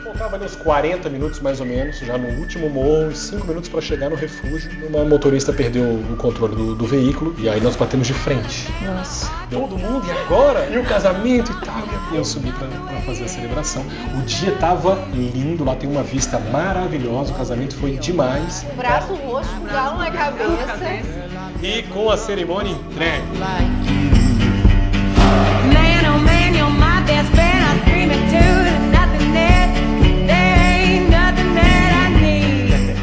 Faltava ali uns 40 minutos mais ou menos, já no último morro, 5 minutos para chegar no refúgio. Uma motorista perdeu o controle do veículo e aí nós batemos de frente. Nossa. Todo mundo, e agora? E o casamento e tal. E eu subi para fazer a celebração. O dia tava lindo, lá tem uma vista maravilhosa, o casamento foi demais. Braço roxo, galo na cabeça. E com a cerimônia entregue. Man, oh man, you're my best friend. I scream it too. There's nothing there ain't nothing that I need.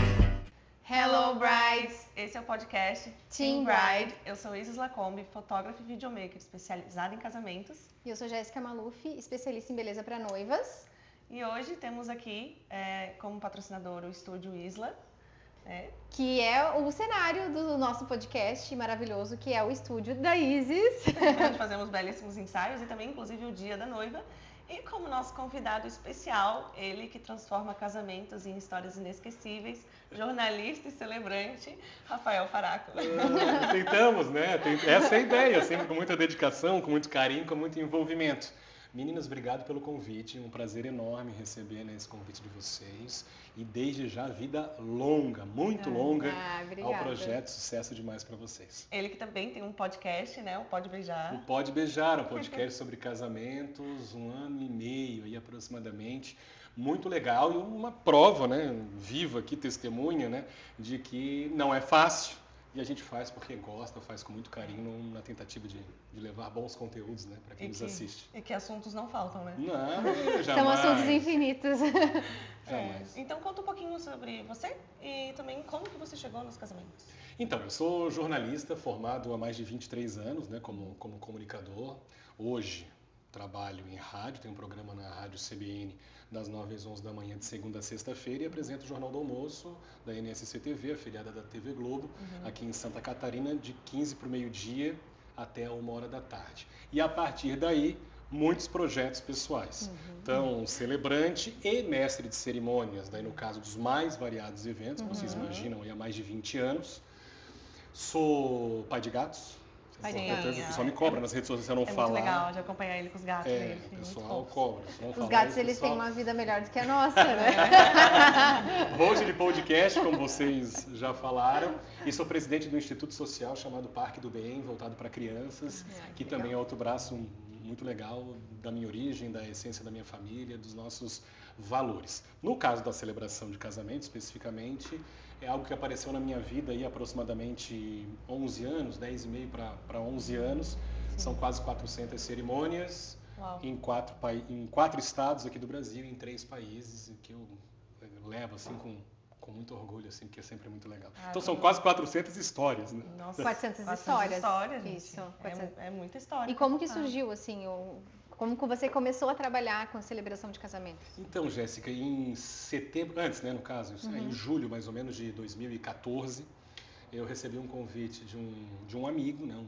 Hello, Brides! Esse é o podcast Team Bride. Eu sou Isis Lacombe, fotógrafa e videomaker especializada em casamentos. E eu sou Jéssica Maluf, especialista em beleza para noivas. E hoje temos aqui como patrocinador o Estúdio Isla. Que é o cenário do nosso podcast maravilhoso, que é o estúdio da Isis. Onde fazemos belíssimos ensaios e também, inclusive, o dia da noiva. E como nosso convidado especial, ele que transforma casamentos em histórias inesquecíveis, jornalista e celebrante, Rafael Faraco. Tentamos, né? Essa é a ideia, sempre com muita dedicação, com muito carinho, com muito envolvimento. Meninas, obrigado pelo convite, um prazer enorme receber esse convite de vocês. E desde já, vida longa, muito longa, ao projeto, sucesso demais para vocês. Ele que também tem um podcast, né? O Pode Beijar. O Pode Beijar, um podcast sobre casamentos, 1 ano e meio aí aproximadamente. Muito legal e uma prova, né, viva aqui, testemunha, né, de que não é fácil. E a gente faz porque gosta, faz com muito carinho na tentativa de levar bons conteúdos, né, para quem nos assiste. E que assuntos não faltam, né? Não, jamais. São assuntos infinitos. Jamais. Então conta um pouquinho sobre você e também como que você chegou nos casamentos. Então, eu sou jornalista formado há mais de 23 anos, né, como comunicador. Hoje trabalho em rádio, tenho um programa na Rádio CBN das 9 às 11 da manhã de segunda a sexta-feira e apresento o Jornal do Almoço da NSC TV, afiliada da TV Globo, aqui em Santa Catarina, de 15 para o meio-dia até 1h da tarde. E a partir daí, muitos projetos pessoais. Então, celebrante e mestre de cerimônias, daí no caso dos mais variados eventos, como vocês imaginam, há mais de 20 anos. Sou pai de gatos. O pessoal me cobra nas redes sociais se eu não falar. É muito legal de acompanhar ele com os gatos dele. O pessoal cobra. Os gatos, eles têm uma vida melhor do que a nossa, né? Host de podcast, como vocês já falaram, e sou presidente do Instituto Social chamado Parque do Bem, voltado para crianças, que também é outro braço muito legal da minha origem, da essência da minha família, dos nossos valores. No caso da celebração de casamento, especificamente, é algo que apareceu na minha vida aí aproximadamente 11 anos, 10 e meio para 11 anos. Sim. São quase 400 cerimônias em 4 estados aqui do Brasil, em 3 países, que eu levo assim com muito orgulho, assim, porque é sempre muito legal. Então são quase 400 histórias, né? Nossa, 400 histórias, gente. Isso. É muita história. E como que surgiu, assim, como que você começou a trabalhar com a celebração de casamento? Então, Jéssica, em setembro, antes, né, no caso, em julho mais ou menos de 2014, eu recebi um convite de um amigo, né,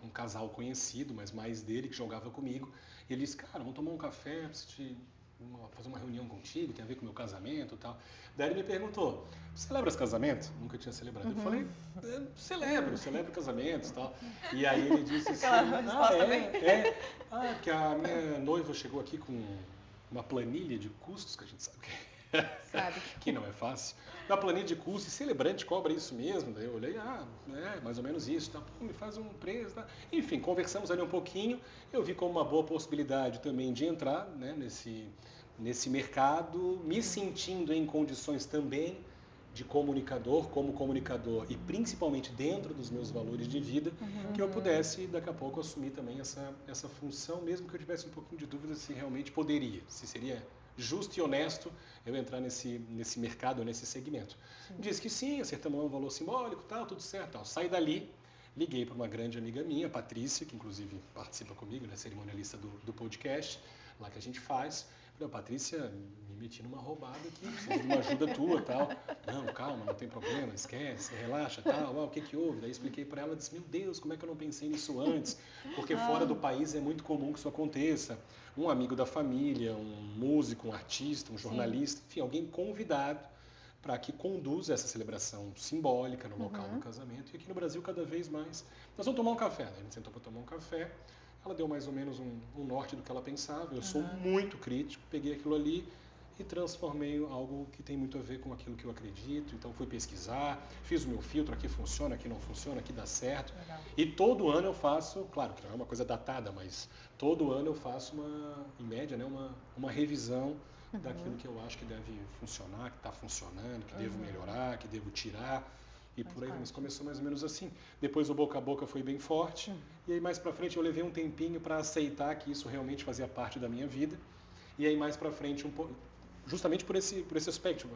um casal conhecido, mas mais dele, que jogava comigo. E ele disse, cara, vamos tomar um café, fazer uma reunião contigo, tem a ver com o meu casamento e tal. Daí ele me perguntou, você celebra os casamentos? Nunca tinha celebrado. Eu falei, celebro casamentos e tal. E aí ele disse assim, porque a minha noiva chegou aqui com uma planilha de custos, que a gente sabe que não é fácil. Na planilha de custos, celebrante cobra isso mesmo? Daí eu olhei, mais ou menos isso, tá? Me faz um preço, tá? Enfim, conversamos ali um pouquinho, eu vi como uma boa possibilidade também de entrar, né, nesse mercado, me sentindo em condições também de comunicador, como comunicador e principalmente dentro dos meus valores de vida, que eu pudesse daqui a pouco assumir também essa função, mesmo que eu tivesse um pouquinho de dúvida se realmente poderia, se seria justo e honesto eu entrar nesse mercado, nesse segmento. Disse que sim, acertamos um valor simbólico, tal, tudo certo, tal. Saí dali, liguei para uma grande amiga minha, Patrícia, que inclusive participa comigo, né, cerimonialista do podcast, lá que a gente faz. Falei, Patrícia, me meti numa roubada aqui, preciso de uma ajuda tua, tal. Não, calma, não tem problema, esquece, relaxa, tal. O que houve? Daí expliquei para ela, disse, meu Deus, como é que eu não pensei nisso antes? Porque fora do país é muito comum que isso aconteça. Um amigo da família, um músico, um artista, um jornalista, enfim, alguém convidado para que conduza essa celebração simbólica no local do casamento. E aqui no Brasil, cada vez mais. Nós vamos tomar um café, né? A gente sentou para tomar um café. Ela deu mais ou menos um norte do que ela pensava. Eu sou muito crítico, peguei aquilo ali e transformei em algo que tem muito a ver com aquilo que eu acredito. Então fui pesquisar, fiz o meu filtro, aqui funciona, aqui não funciona, aqui dá certo. Legal. E todo ano eu faço, claro que não é uma coisa datada, mas todo ano eu faço em média, né, uma revisão daquilo que eu acho que deve funcionar, que está funcionando, que devo melhorar, que devo tirar. E por aí, mas começou mais ou menos assim. Depois o boca a boca foi bem forte. E aí mais pra frente eu levei um tempinho para aceitar que isso realmente fazia parte da minha vida. E aí mais pra frente, justamente por esse aspecto.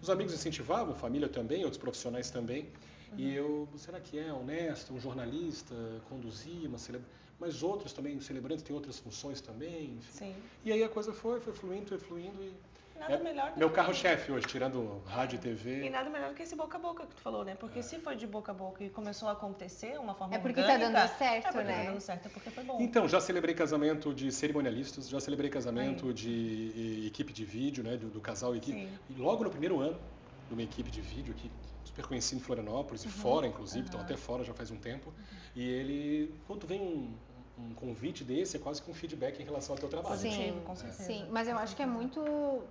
Os amigos incentivavam, família também, outros profissionais também. E eu, será que é honesto, um jornalista, conduzir uma celebração? Mas outros também, celebrantes têm outras funções também, enfim. Sim. E aí a coisa foi fluindo e... Nada melhor do meu que- carro-chefe hoje, tirando rádio e TV. E nada melhor do que esse boca a boca que tu falou, né? Porque se foi de boca a boca e começou a acontecer uma forma É porque orgânica, tá dando certo, é porque né? tá dando certo, é porque foi bom. Então, já celebrei casamento de cerimonialistas, já celebrei casamento de equipe de vídeo, né, do casal e equipe. Sim. E logo no primeiro ano de uma equipe de vídeo aqui, super conhecido em Florianópolis e fora, inclusive, estão até fora já faz um tempo. E ele, quando vem um convite desse, é quase que um feedback em relação ao teu trabalho. Positivo, com certeza. Sim, mas eu acho que é muito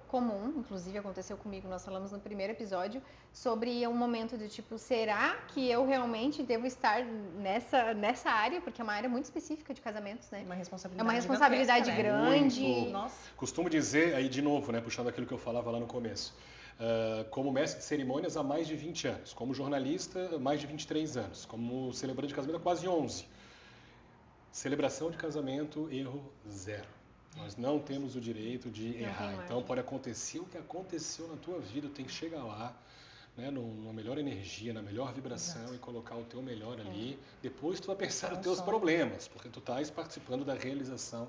comum, inclusive aconteceu comigo, nós falamos no primeiro episódio, sobre um momento de tipo, será que eu realmente devo estar nessa área? Porque é uma área muito específica de casamentos, né? Uma responsabilidade É uma responsabilidade gigantesca, né? grande. Muito. Nossa. Costumo dizer, aí de novo, né, puxando aquilo que eu falava lá no começo, como mestre de cerimônias há mais de 20 anos, como jornalista há mais de 23 anos, como celebrante de casamento há quase 11. Celebração de casamento, erro zero. Nós não temos o direito de errar. Então pode acontecer o que aconteceu na tua vida, tem que chegar lá, né, numa melhor energia, na melhor vibração e colocar o teu melhor ali. Depois tu vai pensar nos teus problemas, porque tu estás participando da realização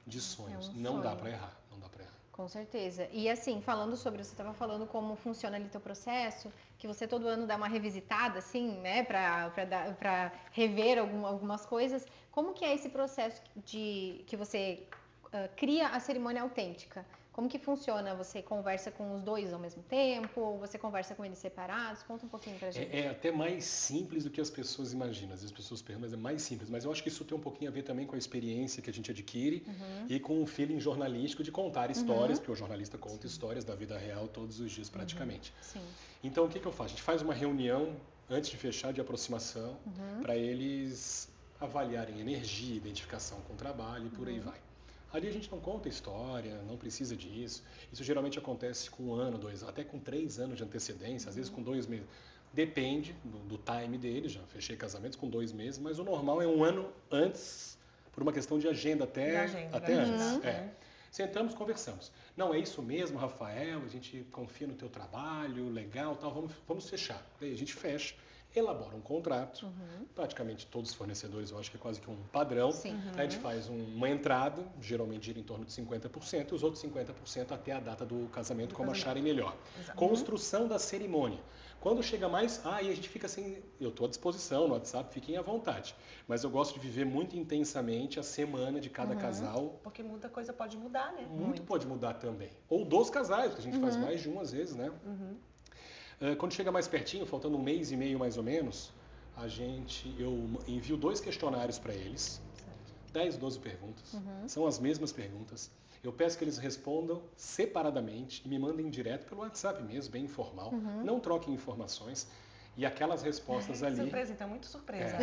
de sonhos. Não dá para errar, não dá para errar. Com certeza. E assim, falando sobre, você estava falando como funciona ali teu processo, que você todo ano dá uma revisitada, assim, né, para rever algumas coisas. Como que é esse processo que você cria a cerimônia autêntica? Como que funciona? Você conversa com os dois ao mesmo tempo? Ou você conversa com eles separados? Conta um pouquinho pra gente. É até mais simples do que as pessoas imaginam. Às vezes as pessoas perguntam, mas é mais simples. Mas eu acho que isso tem um pouquinho a ver também com a experiência que a gente adquire e com o feeling jornalístico de contar histórias, porque o jornalista conta histórias da vida real todos os dias praticamente. Sim. Então o que eu faço? A gente faz uma reunião antes de fechar de aproximação para eles avaliarem energia, identificação com o trabalho e por aí vai. Ali a gente não conta história, não precisa disso. Isso geralmente acontece com 1 ano, 2 anos, até com 3 anos de antecedência, às vezes com 2 meses. Depende do time dele, já fechei casamentos com 2 meses, mas o normal é 1 ano antes, por uma questão de agenda até antes. Sentamos, conversamos. Não, é isso mesmo, Rafael, a gente confia no teu trabalho, legal, tal, vamos fechar. Daí a gente fecha. Elabora um contrato, praticamente todos os fornecedores, eu acho que é quase que um padrão. A gente faz uma entrada, geralmente gira em torno de 50%, e os outros 50% até a data do casamento, como acharem melhor. Construção da cerimônia. Quando chega mais, aí a gente fica assim, eu estou à disposição no WhatsApp, fiquem à vontade. Mas eu gosto de viver muito intensamente a semana de cada casal. Porque muita coisa pode mudar, né? Muito pode mudar também. Ou dos casais, que a gente faz mais de uma às vezes, né? Quando chega mais pertinho, faltando 1 mês e meio mais ou menos, eu envio 2 questionários para eles, 10, 12 perguntas, são as mesmas perguntas. Eu peço que eles respondam separadamente e me mandem direto pelo WhatsApp mesmo, bem informal, não troquem informações. E aquelas respostas ali... Surpresa, então, muito surpresa.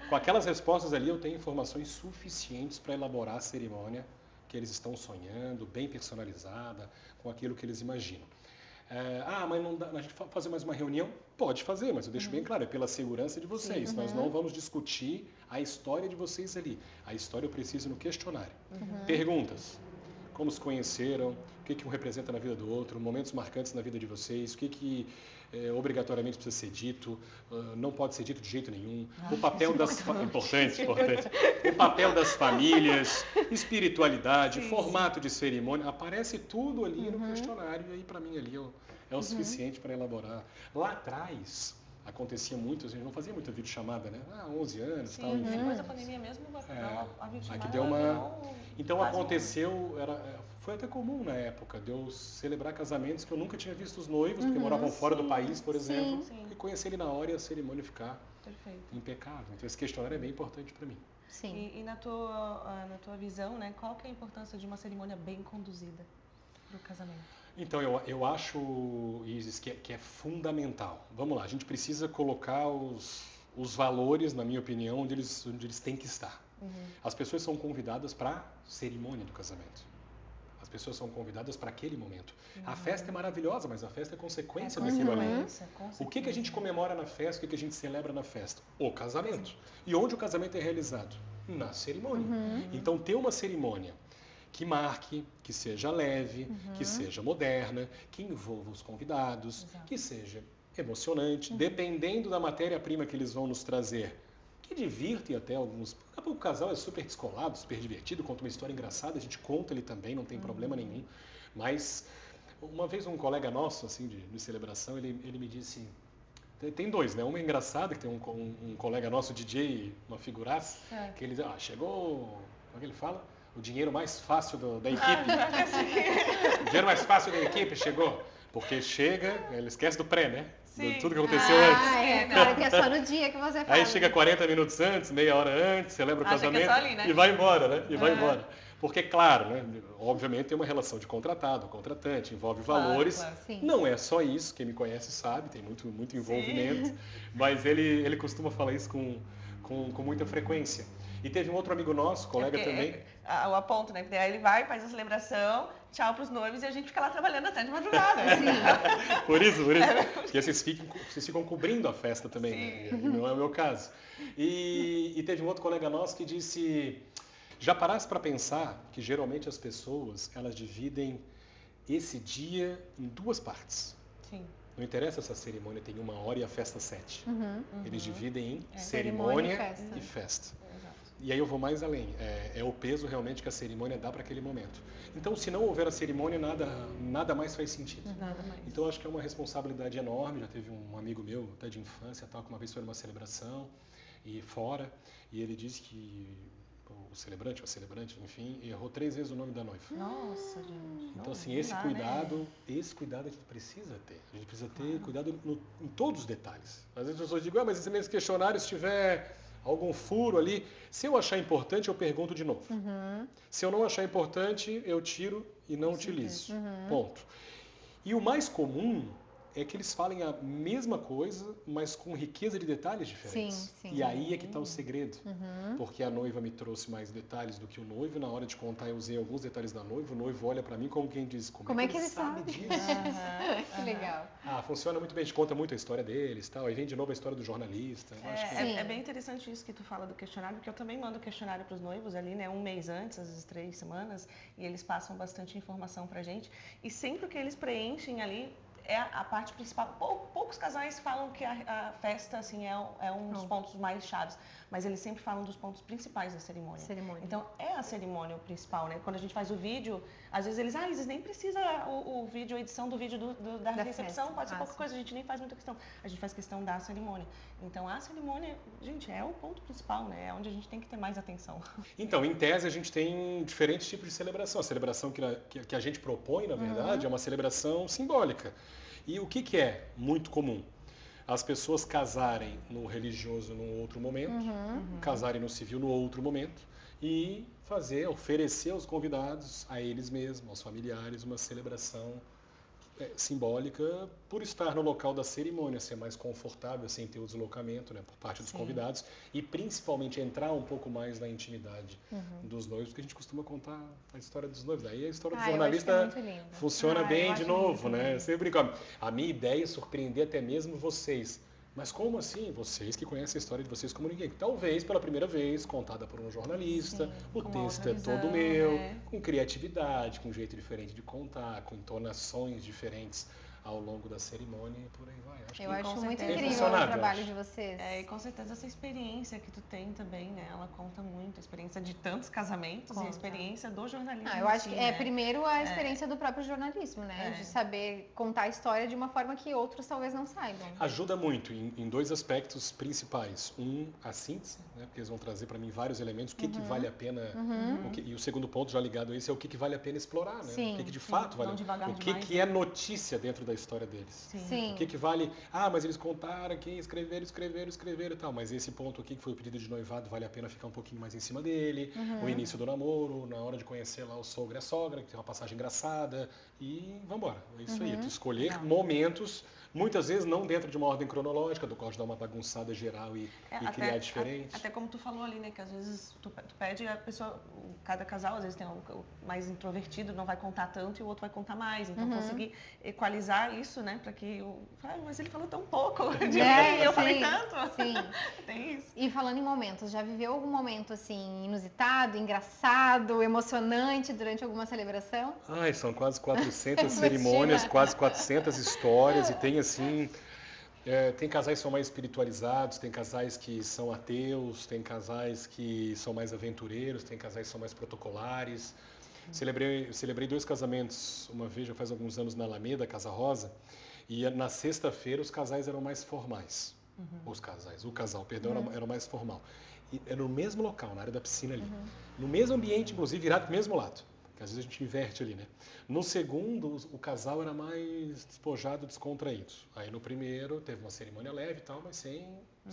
Com aquelas respostas ali eu tenho informações suficientes para elaborar a cerimônia que eles estão sonhando, bem personalizada, com aquilo que eles imaginam. Mas não dá, a gente fazer mais uma reunião? Pode fazer, mas eu deixo bem claro, é pela segurança de vocês. Nós não vamos discutir a história de vocês ali. A história eu preciso no questionário. Perguntas. Como se conheceram, o que um representa na vida do outro, momentos marcantes na vida de vocês, o que obrigatoriamente precisa ser dito, não pode ser dito de jeito nenhum. O papel das importante. O papel das famílias, espiritualidade, formato de cerimônia, aparece tudo ali no questionário e aí para mim ali é o suficiente para elaborar. Lá atrás acontecia muito, a gente não fazia muita videochamada, né? 11 anos, tal, enfim. Depois da pandemia mesmo, a videochamada Aqui deu uma... Então aconteceu, foi até comum na época, de eu celebrar casamentos que eu nunca tinha visto os noivos, porque moravam fora do país, por exemplo, e conhecer ele na hora e a cerimônia ficar impecável. Então esse questionário é bem importante para mim. Sim. E na tua visão, né, qual que é a importância de uma cerimônia bem conduzida? para o casamento? Então, eu acho, Isis, que é fundamental. Vamos lá, a gente precisa colocar os valores, na minha opinião, onde eles têm que estar. As pessoas são convidadas para a cerimônia do casamento. As pessoas são convidadas para aquele momento. A festa é maravilhosa, mas a festa é consequência daquilo ali. O que a gente comemora na festa, o que a gente celebra na festa? O casamento. E onde o casamento é realizado? Na cerimônia. Então, ter uma cerimônia que marque, que seja leve, que seja moderna, que envolva os convidados, que seja emocionante, dependendo da matéria-prima que eles vão nos trazer, que divirtem até alguns. O casal é super descolado, super divertido, conta uma história engraçada, a gente conta ele também, não tem problema nenhum. Mas uma vez um colega nosso, assim, de celebração, ele me disse. Tem dois, né? Um é engraçado, que tem um colega nosso, DJ, uma figuraça, que ele diz, chegou, como é que ele fala? O dinheiro mais fácil da equipe. O dinheiro mais fácil da equipe chegou. Porque chega, ele esquece do pré, né? De tudo que aconteceu antes. Claro que é só no dia que você fala. Aí chega 40 minutos antes, meia hora antes, celebra o casamento ali, né? e vai embora, né? E vai embora. Porque, claro, né? Obviamente tem uma relação de contratado, contratante, envolve valores. Claro. Não é só isso, quem me conhece sabe, tem muito envolvimento. Mas ele costuma falar isso com muita frequência. E teve um outro amigo nosso, colega também. O aponto, né? Porque aí ele vai, faz a celebração, tchau pros noivos e a gente fica lá trabalhando até de madrugada. Por isso. Porque vocês ficam cobrindo a festa também, né? Não é o meu caso. E teve um outro colega nosso que disse, já parasse para pensar que geralmente as pessoas, elas dividem esse dia em duas partes. Sim. Não interessa se a cerimônia tem 1 hora e a festa 7. Eles dividem em cerimônia e festa. E aí eu vou mais além. É o peso realmente que a cerimônia dá para aquele momento. Então, se não houver a cerimônia, nada mais faz sentido. Nada mais. Então, eu acho que é uma responsabilidade enorme. Já teve um amigo meu, até de infância, que uma vez foi numa celebração e fora, e ele disse que o celebrante, ou a celebrante, enfim, errou 3 vezes o nome da noiva. Nossa, gente. Então, assim, esse cuidado a gente precisa ter. A gente precisa ter cuidado em todos os detalhes. Às vezes as pessoas dizem, mas nesse questionário, se tiver algum furo ali, se eu achar importante, eu pergunto de novo. Se eu não achar importante, eu tiro e não utilizo. Ponto. E o mais comum é que eles falem a mesma coisa, mas com riqueza de detalhes diferentes. Sim. E aí é que está o segredo. Porque a noiva me trouxe mais detalhes do que o noivo, na hora de contar eu usei alguns detalhes da noiva, o noivo olha para mim como quem diz, como é que ele sabe disso? Que legal. Funciona muito bem, a gente conta muito a história deles, tal, aí vem de novo a história do jornalista. É bem interessante isso que tu fala do questionário, porque eu também mando questionário para os noivos ali, né, 1 mês antes, às vezes 3 semanas, e eles passam bastante informação pra gente, e sempre que eles preenchem ali, é a parte principal. Poucos casais falam que a festa assim, é um dos pontos mais chaves, mas eles sempre falam dos pontos principais da cerimônia. Então, é a cerimônia o principal, né? Quando a gente faz o vídeo, às vezes eles nem precisa o vídeo, a edição do vídeo da recepção, festa. pode ser pouca coisa, a gente nem faz muita questão. A gente faz questão da cerimônia. Então, a cerimônia, gente, é o ponto principal, né? É onde a gente tem que ter mais atenção. Então, em tese, a gente tem diferentes tipos de celebração. A celebração que a gente propõe, na verdade, é uma celebração simbólica. E o que é muito comum? As pessoas casarem no religioso num outro momento, casarem no civil no outro momento e oferecer aos convidados, a eles mesmos, aos familiares, uma celebração simbólica por estar no local da cerimônia, ser mais confortável, sem ter o deslocamento, né, por parte dos convidados e principalmente entrar um pouco mais na intimidade dos noivos, porque a gente costuma contar a história dos noivos. Daí a história do jornalista funciona bem de novo, né? Sempre a minha ideia é surpreender até mesmo vocês. Mas como assim? Vocês que conhecem a história de vocês como ninguém. Talvez pela primeira vez, contada por um jornalista, o texto é todo meu, com criatividade, com um jeito diferente de contar, com entonações diferentes ao longo da cerimônia e por aí vai. Eu acho muito incrível o trabalho de vocês. E com certeza essa experiência que tu tem também, né? Ela conta muito, a experiência de tantos casamentos e a experiência do jornalismo. Eu acho que primeiro a experiência do próprio jornalismo, né? De saber contar a história de uma forma que outros talvez não saibam. Ajuda muito em 2 aspectos principais. A síntese, né? Porque eles vão trazer para mim vários elementos, o que vale a pena, e o segundo ponto já ligado a isso é o que vale a pena explorar, né? Sim, o que de fato vale a pena. O que é notícia dentro da da história deles. Sim. O que vale? Mas eles contaram que escreveram e tal. Mas esse ponto aqui, que foi o pedido de noivado, vale a pena ficar um pouquinho mais em cima dele. O início do namoro, na hora de conhecer lá o sogro e a sogra, que tem uma passagem engraçada. E vambora. É isso aí. Tu escolher momentos, muitas vezes não dentro de uma ordem cronológica, do qual de dar uma bagunçada geral e criar diferente. Até como tu falou ali, né? Que às vezes tu pede a pessoa, cada casal, às vezes tem o mais introvertido, não vai contar tanto e o outro vai contar mais. Então, conseguir equalizar isso, né? Para que mas ele falou tão pouco de mim, eu falei tanto. Sim. Tem isso. E falando em momentos, já viveu algum momento assim inusitado, engraçado, emocionante durante alguma celebração? São quase 400 cerimônias, quase 400 histórias e tem assim... tem casais que são mais espiritualizados, tem casais que são ateus, tem casais que são mais aventureiros, tem casais que são mais protocolares. Celebrei 2 casamentos uma vez, já faz alguns anos, na Alameda, Casa Rosa, e na sexta-feira os casais eram mais formais. O casal, era mais formal. E era no mesmo local, na área da piscina ali. No mesmo ambiente, inclusive, virado para o mesmo lado. Que às vezes a gente inverte ali, né? No segundo, o casal era mais despojado, descontraído. Aí no primeiro, teve uma cerimônia leve e tal, mas sem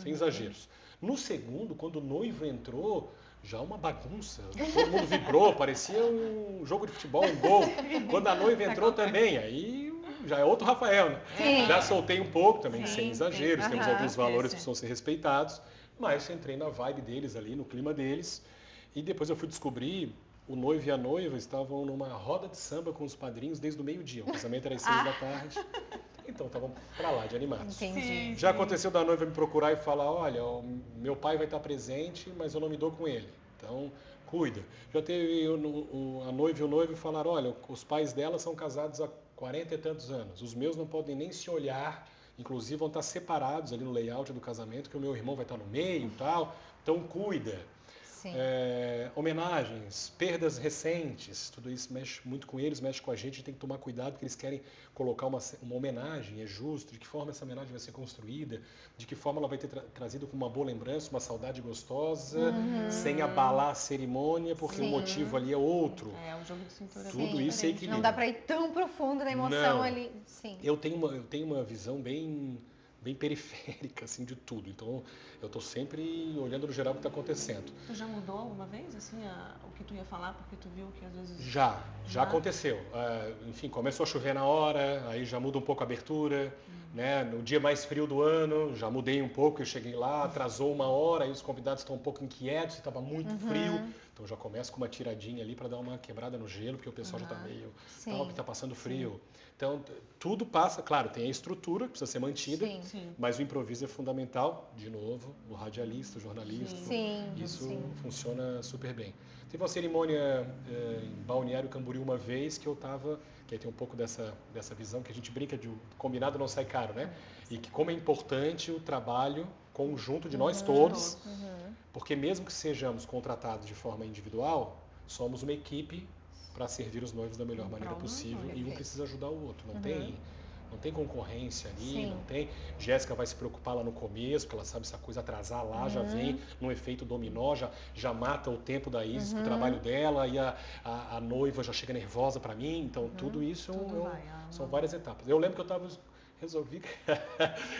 exageros. No segundo, quando o noivo entrou, já uma bagunça. Todo mundo vibrou, parecia um jogo de futebol, um gol. Quando a noiva entrou também, aí já é outro Rafael, né? Já soltei um pouco também, sem exageros. Temos alguns valores que precisam ser respeitados, mas entrei na vibe deles ali, no clima deles. E depois eu fui descobrir... O noivo e a noiva estavam numa roda de samba com os padrinhos desde o meio-dia. O casamento era às 6 da tarde. Então, estavam pra lá de animados. Entendi. Já aconteceu da noiva me procurar e falar, olha, meu pai vai estar presente, mas eu não me dou com ele. Então, cuida. Já teve a noiva e o noivo falaram, olha, os pais dela são casados há 40 e tantos anos. Os meus não podem nem se olhar. Inclusive, vão estar separados ali no layout do casamento, que o meu irmão vai estar no meio e tal. Então, cuida. Homenagens, perdas recentes, tudo isso mexe muito com eles, mexe com a gente tem que tomar cuidado porque eles querem colocar uma homenagem, é justo, de que forma essa homenagem vai ser construída, de que forma ela vai ter trazido com uma boa lembrança, uma saudade gostosa, sem abalar a cerimônia, porque o motivo ali é outro. Um jogo de cintura. Tudo isso é equilíbrio. Não dá para ir tão profundo na emoção ali. Sim. Eu tenho uma visão bem periférica, assim, de tudo. Então, eu estou sempre olhando no geral o que está acontecendo. Tu já mudou alguma vez, assim, o que tu ia falar, porque tu viu que às vezes... Já aconteceu. Enfim, começou a chover na hora, aí já muda um pouco a abertura, né? No dia mais frio do ano, já mudei um pouco, eu cheguei lá, atrasou 1 hora, aí os convidados estão um pouco inquietos, estava muito frio. Então, já começo com uma tiradinha ali para dar uma quebrada no gelo, porque o pessoal já está meio... Tal, que está passando frio. Então, tudo passa, claro, tem a estrutura que precisa ser mantida, mas o improviso é fundamental, de novo, o radialista, o jornalista, isso funciona super bem. Teve uma cerimônia em Balneário Camboriú uma vez que eu estava, que aí tem um pouco dessa visão que a gente brinca de combinado não sai caro, né? E que como é importante o trabalho conjunto de nós todos, porque mesmo que sejamos contratados de forma individual, somos uma equipe para servir os noivos da melhor maneira possível e um precisa ajudar o outro. Não tem concorrência ali, não tem... Jéssica vai se preocupar lá no começo, porque ela sabe se a coisa atrasar lá, já vem num efeito dominó, já mata o tempo da Isis pro trabalho dela, e a noiva já chega nervosa para mim. Então, tudo isso são várias etapas. Eu lembro que eu resolvi...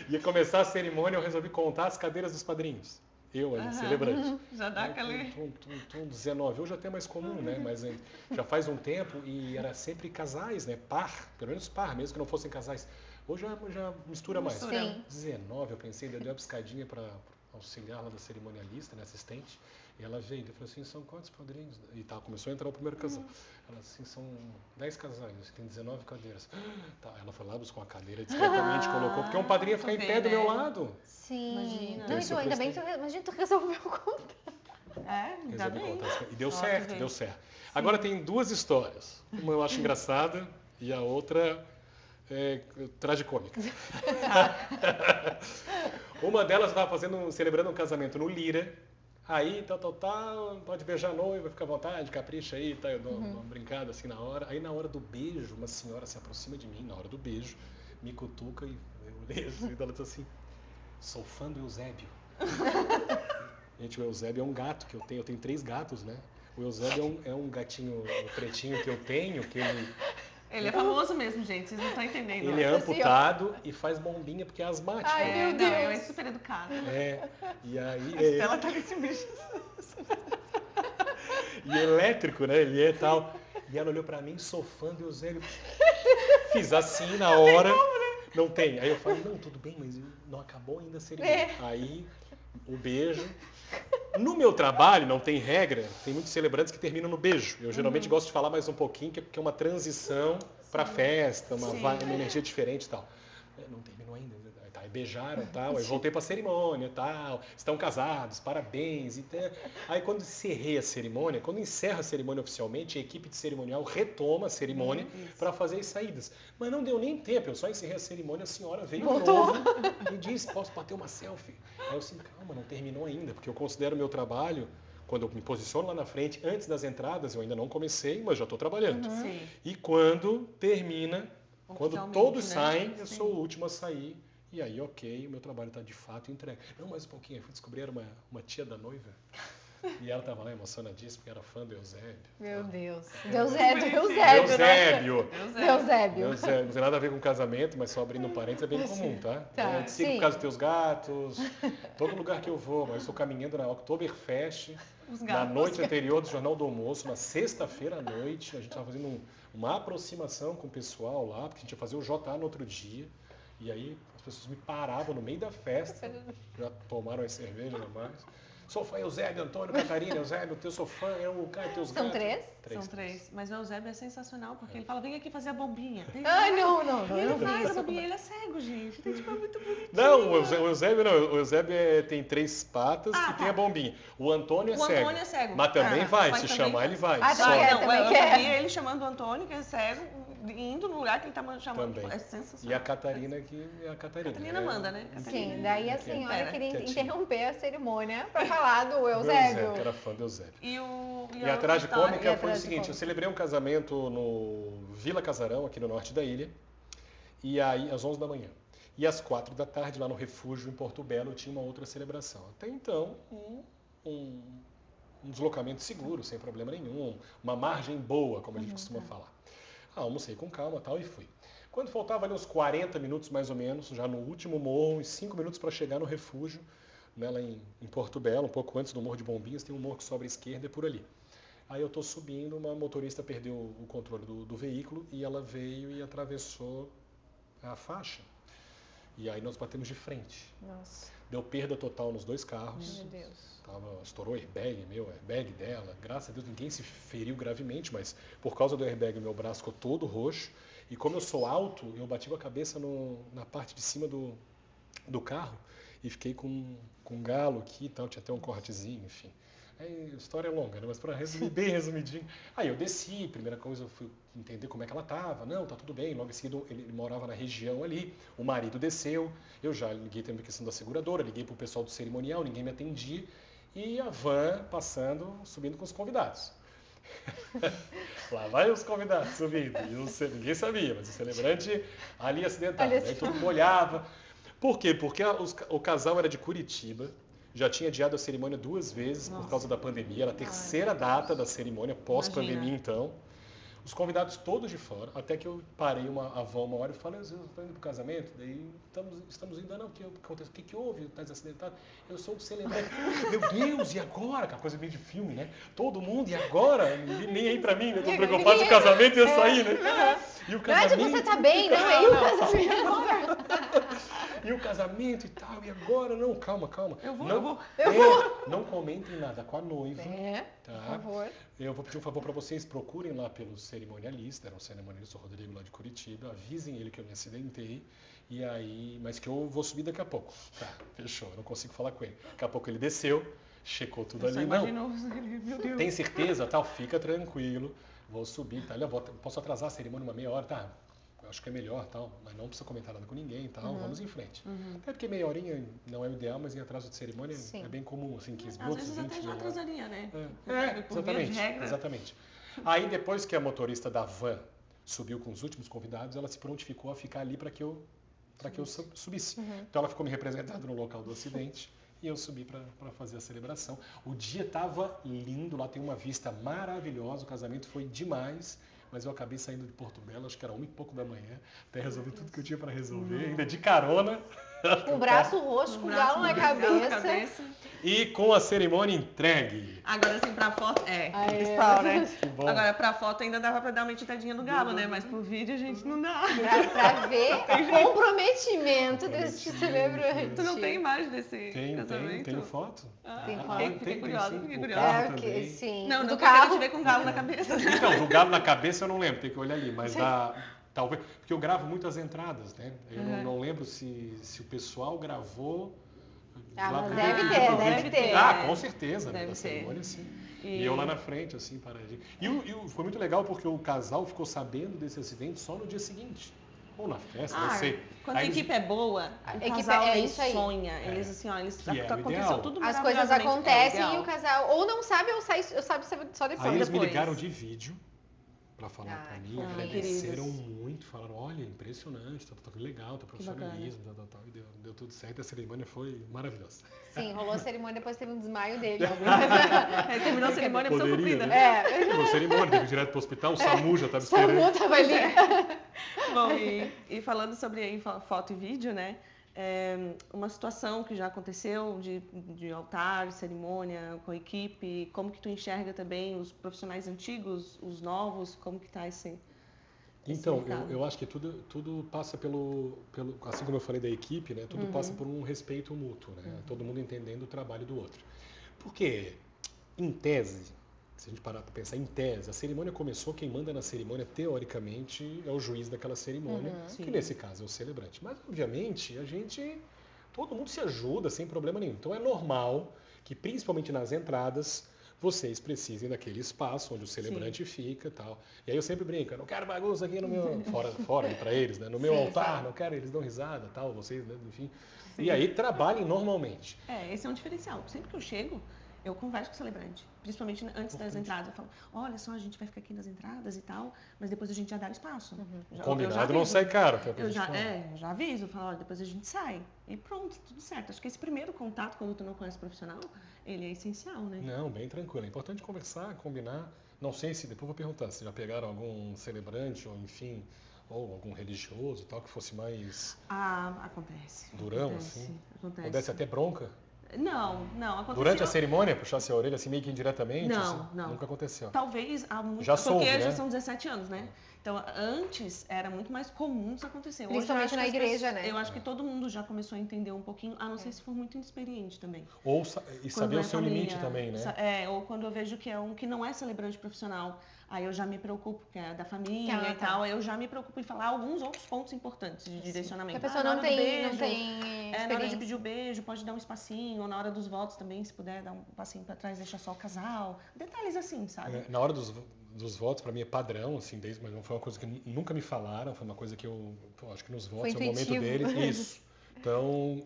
ia começar a cerimônia, eu resolvi contar as cadeiras dos padrinhos. Eu ali, celebrante. Já dá aquele... 19, hoje até é mais comum, né? Mas já faz um tempo e era sempre casais, né? Pelo menos par, mesmo que não fossem casais. Hoje já mistura mais. Sim. 19, eu pensei, dei uma piscadinha para auxiliar lá da cerimonialista, né? Assistente. E ela veio, eu falei assim, são quantos padrinhos? E tá, começou a entrar o primeiro casal. Ela assim, são 10 casais, tem 19 cadeiras. Tá, ela foi lá, buscou uma cadeira, discretamente colocou, porque um padrinho ia ficar em pé do meu lado. Sim. Imagina. Não, então, ainda bem que tu resolveu contar. Ainda bem. E deu certo, deu certo. Agora tem 2 histórias. Uma eu acho engraçada e a outra é tragicômica. Uma delas eu estava celebrando um casamento no Lira. Aí, pode beijar a noiva, fica à vontade, capricha aí, tá? Eu dou uma brincada assim na hora. Aí, na hora do beijo, uma senhora se aproxima de mim, na hora do beijo, me cutuca e eu olhei assim, e ela diz assim, sou fã do Eusébio. Gente, o Eusébio é um gato que eu tenho 3 gatos, né? O Eusébio é um gatinho pretinho que eu tenho, que Ele é famoso mesmo, gente, vocês não estão entendendo. Ele é amputado e faz bombinha porque é asmático. Ai, meu Não, Deus. ele é super educado. E aí... A Estela tá com esse bicho. E elétrico, né? Ele é tal. E ela olhou pra mim, sou fã do Eusébio. Fiz assim na hora. Não tem. Aí eu falei, não, tudo bem, mas não acabou ainda a cerimônia. Aí, o beijo. No meu trabalho, não tem regra, tem muitos celebrantes que terminam no beijo. Eu geralmente gosto de falar mais um pouquinho, que é uma transição pra festa, uma energia diferente e tal. Não terminou ainda. Aí beijaram e tal, aí voltei pra cerimônia e tal, estão casados, parabéns. E tal. Aí quando encerrei a cerimônia, quando encerra a cerimônia oficialmente, a equipe de cerimonial retoma a cerimônia para fazer as saídas. Mas não deu nem tempo, eu só encerrei a cerimônia, a senhora veio de novo e disse, posso bater uma selfie? Aí eu assim, calma, não terminou ainda, porque eu considero o meu trabalho, quando eu me posiciono lá na frente, antes das entradas, eu ainda não comecei, mas já estou trabalhando. Sim. E quando termina, quando Oficialmente, todos né? saem, eu Sim. sou o último a sair. E aí, ok, o meu trabalho está de fato entregue. Não, mais um pouquinho, eu fui descobrir, era uma tia da noiva. E ela estava lá emocionadíssima, porque era fã do Eusébio. Meu Deus. Eusébio! Eusébio. Não tem nada a ver com casamento, mas só abrindo um parênteses, é bem comum, tá? Tá, Eu te sigo sim. por causa dos teus gatos, todo lugar que eu vou, mas eu estou caminhando na Oktoberfest, Os na gatos. noite anterior do Jornal do Almoço, na sexta-feira à noite, a gente estava fazendo uma aproximação com o pessoal lá, porque a gente ia fazer o JA no outro dia, e aí as pessoas me paravam no meio da festa, já tomaram as cervejas a mais. Sou fã, Eusébio, Antônio, Catarina, Eusébio, eu sou fã, eu, cara, teus São gatos. três? São três. Mas o Eusébio é sensacional, porque ele fala, vem aqui fazer a bombinha. Ai, não. E ele faz a bombinha, ele é cego, gente. Então, tipo, é muito bonitinho. Não, o Eusébio não. O Eusébio tem 3 patas e tem a bombinha. O Antônio é O cego. Antônio é cego. Mas também vai, mas se também chamar vai. ele vai. Ah, Só também quer, Não, também eu quer. vi ele chamando o Antônio, que é cego, indo no lugar que ele tá chamando. também. É sensacional. E a Catarina que é a Catarina. Catarina manda, né? Catarina. Sim, daí a senhora Pera, queria quietinho. interromper a cerimônia para falar do Do Eusébio. que era fã do Eusébio. E E a tragicômica E a foi o seguinte, tragicômica? eu celebrei um casamento no Vila Casarão, aqui no norte da ilha, e aí às 11 da manhã. E às 4 da tarde, lá no refúgio em Porto Belo, tinha uma outra celebração. Até então, um deslocamento seguro, sem problema nenhum, uma margem boa, como a gente costuma falar. Almocei com calma tal e fui. Quando faltava ali uns 40 minutos mais ou menos, já no último morro, uns 5 minutos para chegar no refúgio, né, lá em Porto Belo, um pouco antes do Morro de Bombinhas, tem um morro que sobe à esquerda, é por ali. Aí eu estou subindo, uma motorista perdeu o controle do veículo e ela veio e atravessou a faixa. E aí nós batemos de frente. Nossa, Deu perda total nos 2 carros. meu Deus. Estourou o airbag meu, airbag dela. Graças a Deus ninguém se feriu gravemente, mas por causa do airbag meu braço ficou todo roxo. E como eu sou alto, eu bati com a cabeça na parte de cima do carro e fiquei com um galo aqui e tal, tinha até um cortezinho, enfim. Aí, a história é longa, né? Mas para resumir bem resumidinho. Aí eu desci, primeira coisa eu fui entender como é que ela estava. Não, tá tudo bem. Logo em seguida ele morava na região ali, o marido desceu. Eu já liguei também a questão da seguradora, liguei para o pessoal do cerimonial, ninguém me atendia. E a van passando, subindo com os convidados. Lá vai os convidados subindo. E ninguém sabia, mas o celebrante ali acidentado. Aí todo mundo olhava. Por quê? Porque o casal era de Curitiba, já tinha adiado a cerimônia 2 vezes por causa da pandemia. Era a terceira data da cerimônia, pós-pandemia então. Os convidados todos de fora, até que eu parei a van uma hora e falei, eu estou indo para o casamento, daí estamos indo, não, o que aconteceu? O que houve? Está desacidentado? Eu sou o celebrante. Meu Deus, e agora? Aquela coisa meio de filme, né? Todo mundo, e agora? Nem aí para mim, né? Estou preocupado se o casamento ia sair, né? E o Nádia, você tá bem? Não, aí o casamento. E o casamento e tal, e agora? Não, calma. Eu vou. Não comentem nada com a noiva. Por favor. Eu vou pedir um favor para vocês, procurem lá pelo cerimonialista, era um cerimonialista, o Rodrigo lá de Curitiba, avisem ele que eu me acidentei, e aí, mas que eu vou subir daqui a pouco. Tá, fechou, eu não consigo falar com ele. Daqui a pouco ele desceu, checou tudo ali, não. Meu Deus. Tem certeza? Tal, fica tranquilo, vou subir, tá? Posso atrasar a cerimônia uma meia hora, tá? Acho que é melhor, tal, mas não precisa comentar nada com ninguém, tal, vamos em frente. Até porque meia horinha não é o ideal, mas em atraso de cerimônia é bem comum, assim, 15 minutos, 20 minutos. Às vezes até já atrasaria, né? Exatamente. Aí depois que a motorista da van subiu com os últimos convidados, ela se prontificou a ficar ali para que eu subisse. Então ela ficou me representando no local do acidente e eu subi para fazer a celebração. O dia estava lindo, lá tem uma vista maravilhosa, o casamento foi demais. mas eu acabei saindo de Porto Belo, acho que era 1 e pouco da manhã, até resolver tudo que eu tinha para resolver, ainda de carona. Com o braço roxo, com o galo na cabeça. E com a cerimônia entregue. Agora assim, pra foto, principal, né? Agora pra foto ainda dava pra dar uma editadinha no galo, né? Mas pro vídeo a gente não dá. Pra ver o comprometimento desse celebrante. Tu não tem imagem desse casamento? Tem foto. Tem foto. Fiquei curiosa. Sim. Não, do carro. carro. Eu te ver com o galo na cabeça. Então, do galo na cabeça eu não lembro, tem que olhar ali, mas talvez, porque eu gravo muitas entradas, né? Eu não lembro se o pessoal gravou. Mas deve ter. Com certeza, né? Da cerimônia, sim. E eu lá na frente, assim, paradinho. E foi muito legal porque o casal ficou sabendo desse acidente só no dia seguinte. Ou na festa, não sei. Quando a equipe é boa, o casal sonha. Eles assim, aconteceu tudo as coisas acontecem e o casal ou não sabe ou sabe só depois. Aí eles me ligaram de vídeo para falar para mim, agradeceram muito, falaram, olha, impressionante, tá legal, tá profissionalismo, tal, e deu tudo certo, a cerimônia foi maravilhosa. Sim, rolou a cerimônia, depois teve um desmaio dele. Terminou a cerimônia, precisou comida. Terminou a cerimônia, teve direto pro hospital, o SAMU já estava esperando. O SAMU tava ali. Bom, e falando sobre foto e vídeo, né? Uma situação que já aconteceu de altar, cerimônia com a equipe, como que tu enxerga também os profissionais antigos, os novos, como que tá esse Então, eu acho que tudo passa pelo, assim como eu falei da equipe, né? Tudo passa por um respeito mútuo, né? Todo mundo entendendo o trabalho do outro. Porque, em tese, se a gente parar para pensar em tese, a cerimônia começou, quem manda na cerimônia, teoricamente, é o juiz daquela cerimônia, que nesse caso é o celebrante. Mas, obviamente, todo mundo se ajuda sem problema nenhum. Então, é normal que, principalmente nas entradas, vocês precisem daquele espaço onde o celebrante fica e tal. E aí eu sempre brinco, eu não quero bagunça aqui no meu... Fora para eles, né? No meu altar, não quero, eles dão risada e tal, vocês, né? Enfim. E aí trabalhem normalmente. Esse é um diferencial. Sempre que eu chego, eu converso com o celebrante, principalmente antes das entradas. Eu falo, olha só, a gente vai ficar aqui nas entradas e tal, mas depois a gente já dá espaço. Combinado não sai caro. Eu já aviso, eu falo, olha, depois a gente sai. E pronto, tudo certo. Acho que esse primeiro contato, quando tu não conhece o profissional, ele é essencial, né? Não, bem tranquilo. É importante conversar, combinar. Não sei se, depois eu vou perguntar, se já pegaram algum celebrante, ou enfim, ou algum religioso e tal, que fosse mais... Acontece. Durão, assim? Acontece até bronca? Não, aconteceu. Durante a cerimônia, puxasse a orelha assim meio que indiretamente? Não. Nunca aconteceu. Talvez há muito já soube, porque né? já são 17 anos, né? Então, antes era muito mais comum isso acontecer. Principalmente na igreja, né? Eu acho que todo mundo já começou a entender um pouquinho, a não ser se for muito inexperiente também. Ou saber o seu limite também, né? Ou quando eu vejo que é um que não é celebrante profissional, aí eu já me preocupo, que é da família e tal, aí eu já me preocupo em falar alguns outros pontos importantes de direcionamento. Que a pessoa não tem experiência. Na hora de pedir o beijo, pode dar um espacinho, ou na hora dos votos também, se puder dar um passinho pra trás, deixar só o casal. Detalhes assim, sabe? Na hora dos votos, para mim é padrão, assim, mas não foi uma coisa que nunca me falaram, foi uma coisa que eu acho que nos votos é o momento deles. Isso. Então,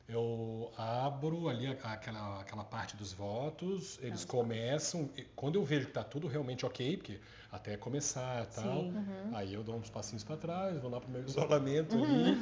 eu abro ali aquela parte dos votos, eles começam, quando eu vejo que está tudo realmente ok, porque até começar e tal, aí eu dou uns passinhos para trás, vou lá pro meu isolamento ali,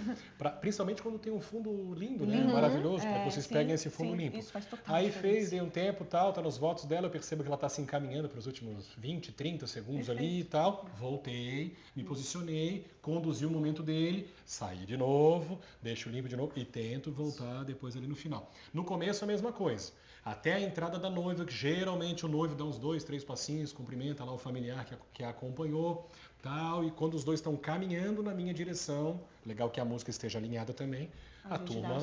principalmente quando tem um fundo lindo, né? Maravilhoso, para que vocês peguem esse fundo limpo. Isso faz total aí diferença. dei um tempo tal, tá nos votos dela, eu percebo que ela está se encaminhando para os últimos 20, 30 segundos ali e tal, voltei, me posicionei, conduzi o momento dele, saí de novo, deixo limpo de novo e tento voltar depois ali no final. No começo a mesma coisa. Até a entrada da noiva, que geralmente o noivo dá uns 2, 3 passinhos, cumprimenta lá o familiar que a acompanhou, tal, e quando os dois estão caminhando na minha direção, legal que a música esteja alinhada também, a turma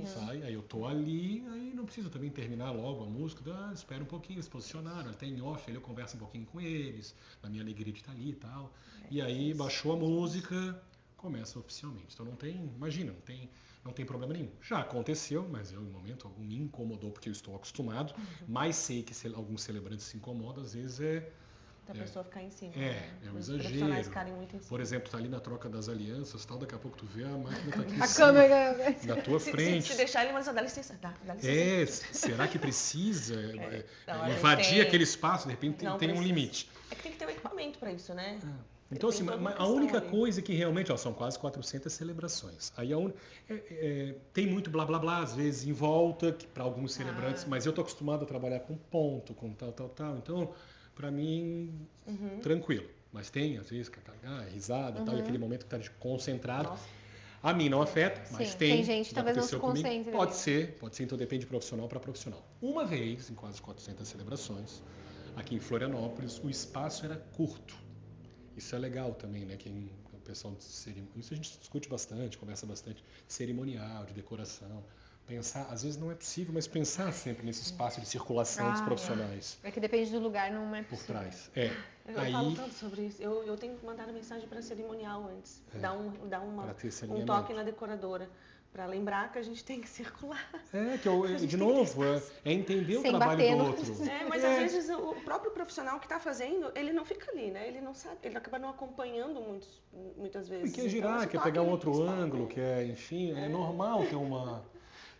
sai, aí eu tô ali, aí não precisa também terminar logo a música, espera um pouquinho, eles posicionaram, até em off, aí eu converso um pouquinho com eles, na minha alegria de estar ali e tal, e aí baixou a música, começa oficialmente. Então não tem problema nenhum. Já aconteceu, mas eu, no momento, algum me incomodou porque eu estou acostumado, mas sei que alguns celebrantes se incomodam, às vezes da pessoa ficar em cima. É um exagero. Muito em cima. Por exemplo, tá ali na troca das alianças, tal, daqui a pouco tu vê a máquina tá aqui em cima, câmera na tua frente. Se deixar ele, mas dá licença, dá licença. Será que precisa invadir aquele espaço? De repente tem um limite. É que tem que ter um equipamento para isso, né? Então, assim, a única coisa que realmente, são quase 400 celebrações. Aí tem muito blá blá blá, às vezes em volta, para alguns celebrantes, mas eu tô acostumado a trabalhar com ponto, com tal. Então, para mim, tranquilo. mas tem, às vezes, risada e tal, e aquele momento que está concentrado. Nossa. A mim não afeta, mas Sim, tem. tem gente que talvez não se comigo. concentre. Pode ser, então depende de profissional para profissional. Uma vez, em quase 400 celebrações, aqui em Florianópolis, o espaço era curto. Isso é legal também, né? O pessoal de cerimônia, isso a gente discute bastante, conversa bastante, cerimonial, de decoração. Pensar, às vezes não é possível, mas pensar sempre nesse espaço de circulação dos profissionais. É que depende do lugar, não é possível. Por trás. Eu falo tanto sobre isso. Eu tenho que mandar mensagem para cerimonial antes. Dar um toque na decoradora. Para lembrar que a gente tem que circular. De novo, é entender o trabalho do outro. Mas às vezes o próprio profissional que está fazendo, ele não fica ali, né? Ele não sabe, ele acaba não acompanhando muitas vezes. Quer girar, quer pegar um outro ângulo, enfim, é normal ter uma...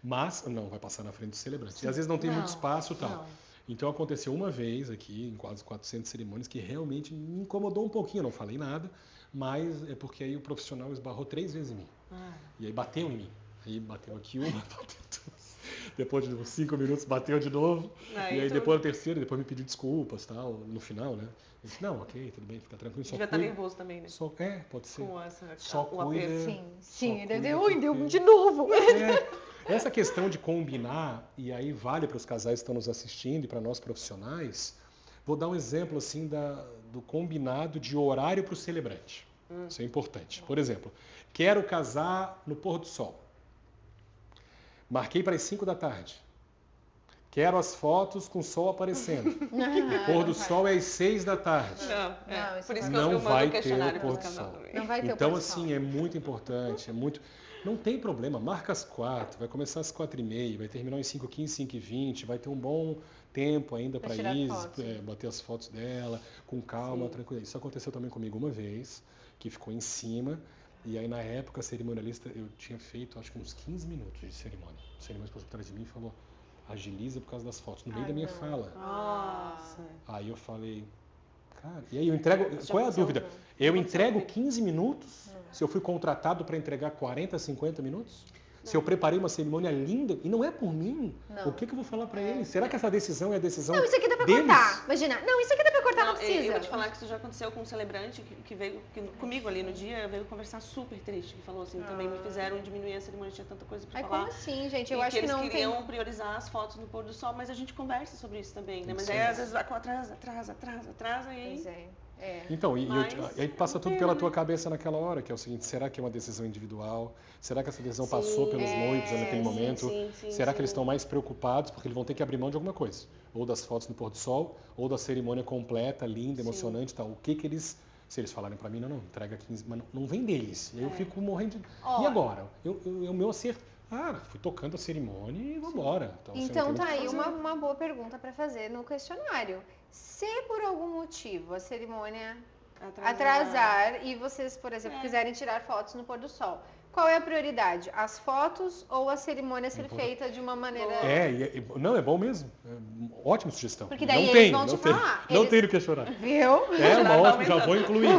Mas, não, vai passar na frente do celebrante. E às vezes não tem muito espaço e tal. Não. Então aconteceu uma vez aqui, em quase 400 cerimônias, que realmente me incomodou um pouquinho. Eu não falei nada, mas é porque aí o profissional esbarrou 3 vezes em mim. E aí bateu em mim. Aí bateu aqui uma, bateu duas. Depois de uns 5 minutos bateu de novo. E aí depois a terceira, depois me pediu desculpas, tal, no final, né? Eu disse, não, ok, tudo bem, fica tranquilo. Já tá nervoso também, né? Pode ser. Com só cuida. Sim, deu de novo. Essa questão de combinar, e aí vale para os casais que estão nos assistindo e para nós profissionais, vou dar um exemplo assim do combinado de horário para o celebrante. Isso é importante. Por exemplo, quero casar no pôr do sol. Marquei para as 5 da tarde. Quero as fotos com o sol aparecendo. O pôr do sol é às 6 da tarde. Por isso que não eu vai mando o questionário ter o pôr do sol. Não vai ter então, o pôr do sol. assim, é muito importante, Não tem problema, marca às 4, vai começar às 4h30, vai terminar às 5h15, 5h20, vai ter um bom tempo ainda para Isis, bater as fotos dela, com calma, tranquilo. Isso aconteceu também comigo uma vez, que ficou em cima, e aí na época a cerimonialista, eu tinha feito acho que uns 15 minutos de cerimônia. A cerimonialista passou atrás de mim e falou, agiliza por causa das fotos, no meio da minha fala. Nossa. Aí eu falei, cara, e aí eu entrego, qual é a dúvida? Eu entrego 15 minutos? Se eu fui contratado para entregar 40, 50 minutos? Se eu preparei uma cerimônia linda, e não é por mim, o que eu vou falar para eles? Será que essa decisão é a decisão deles? Não, isso aqui dá para cortar. Imagina, isso aqui dá para cortar, não precisa. Eu vou te falar que isso já aconteceu com um celebrante que veio comigo ali no dia, veio conversar super triste, que falou assim, também me fizeram diminuir a cerimônia, tinha tanta coisa para falar. Como assim, gente? Eu acho que não eles queriam priorizar as fotos no pôr do sol, mas a gente conversa sobre isso também, né? Mas aí às vezes atrasa, e aí... Pois é. Então, e aí passa tudo pela tua cabeça naquela hora, que é o seguinte, será que é uma decisão individual? Será que essa decisão passou pelos noivos naquele momento? Será que eles estão mais preocupados porque eles vão ter que abrir mão de alguma coisa? Ou das fotos no pôr do sol, ou da cerimônia completa, linda, emocionante e tal. O que eles... Se eles falarem para mim, não, entrega 15, mas não vem deles. Eu fico morrendo de... E agora? O meu acerto... fui tocando a cerimônia e vambora. Então tá aí uma boa pergunta para fazer no questionário. Se por algum motivo a cerimônia atrasar e vocês, por exemplo, quiserem tirar fotos no pôr do sol, qual é a prioridade? As fotos ou a cerimônia ser feita de uma maneira... Não, é bom mesmo. Ótima sugestão. Porque daí eles vão te falar. Não tem o que chorar. Viu? Uma ótima, já vou incluir.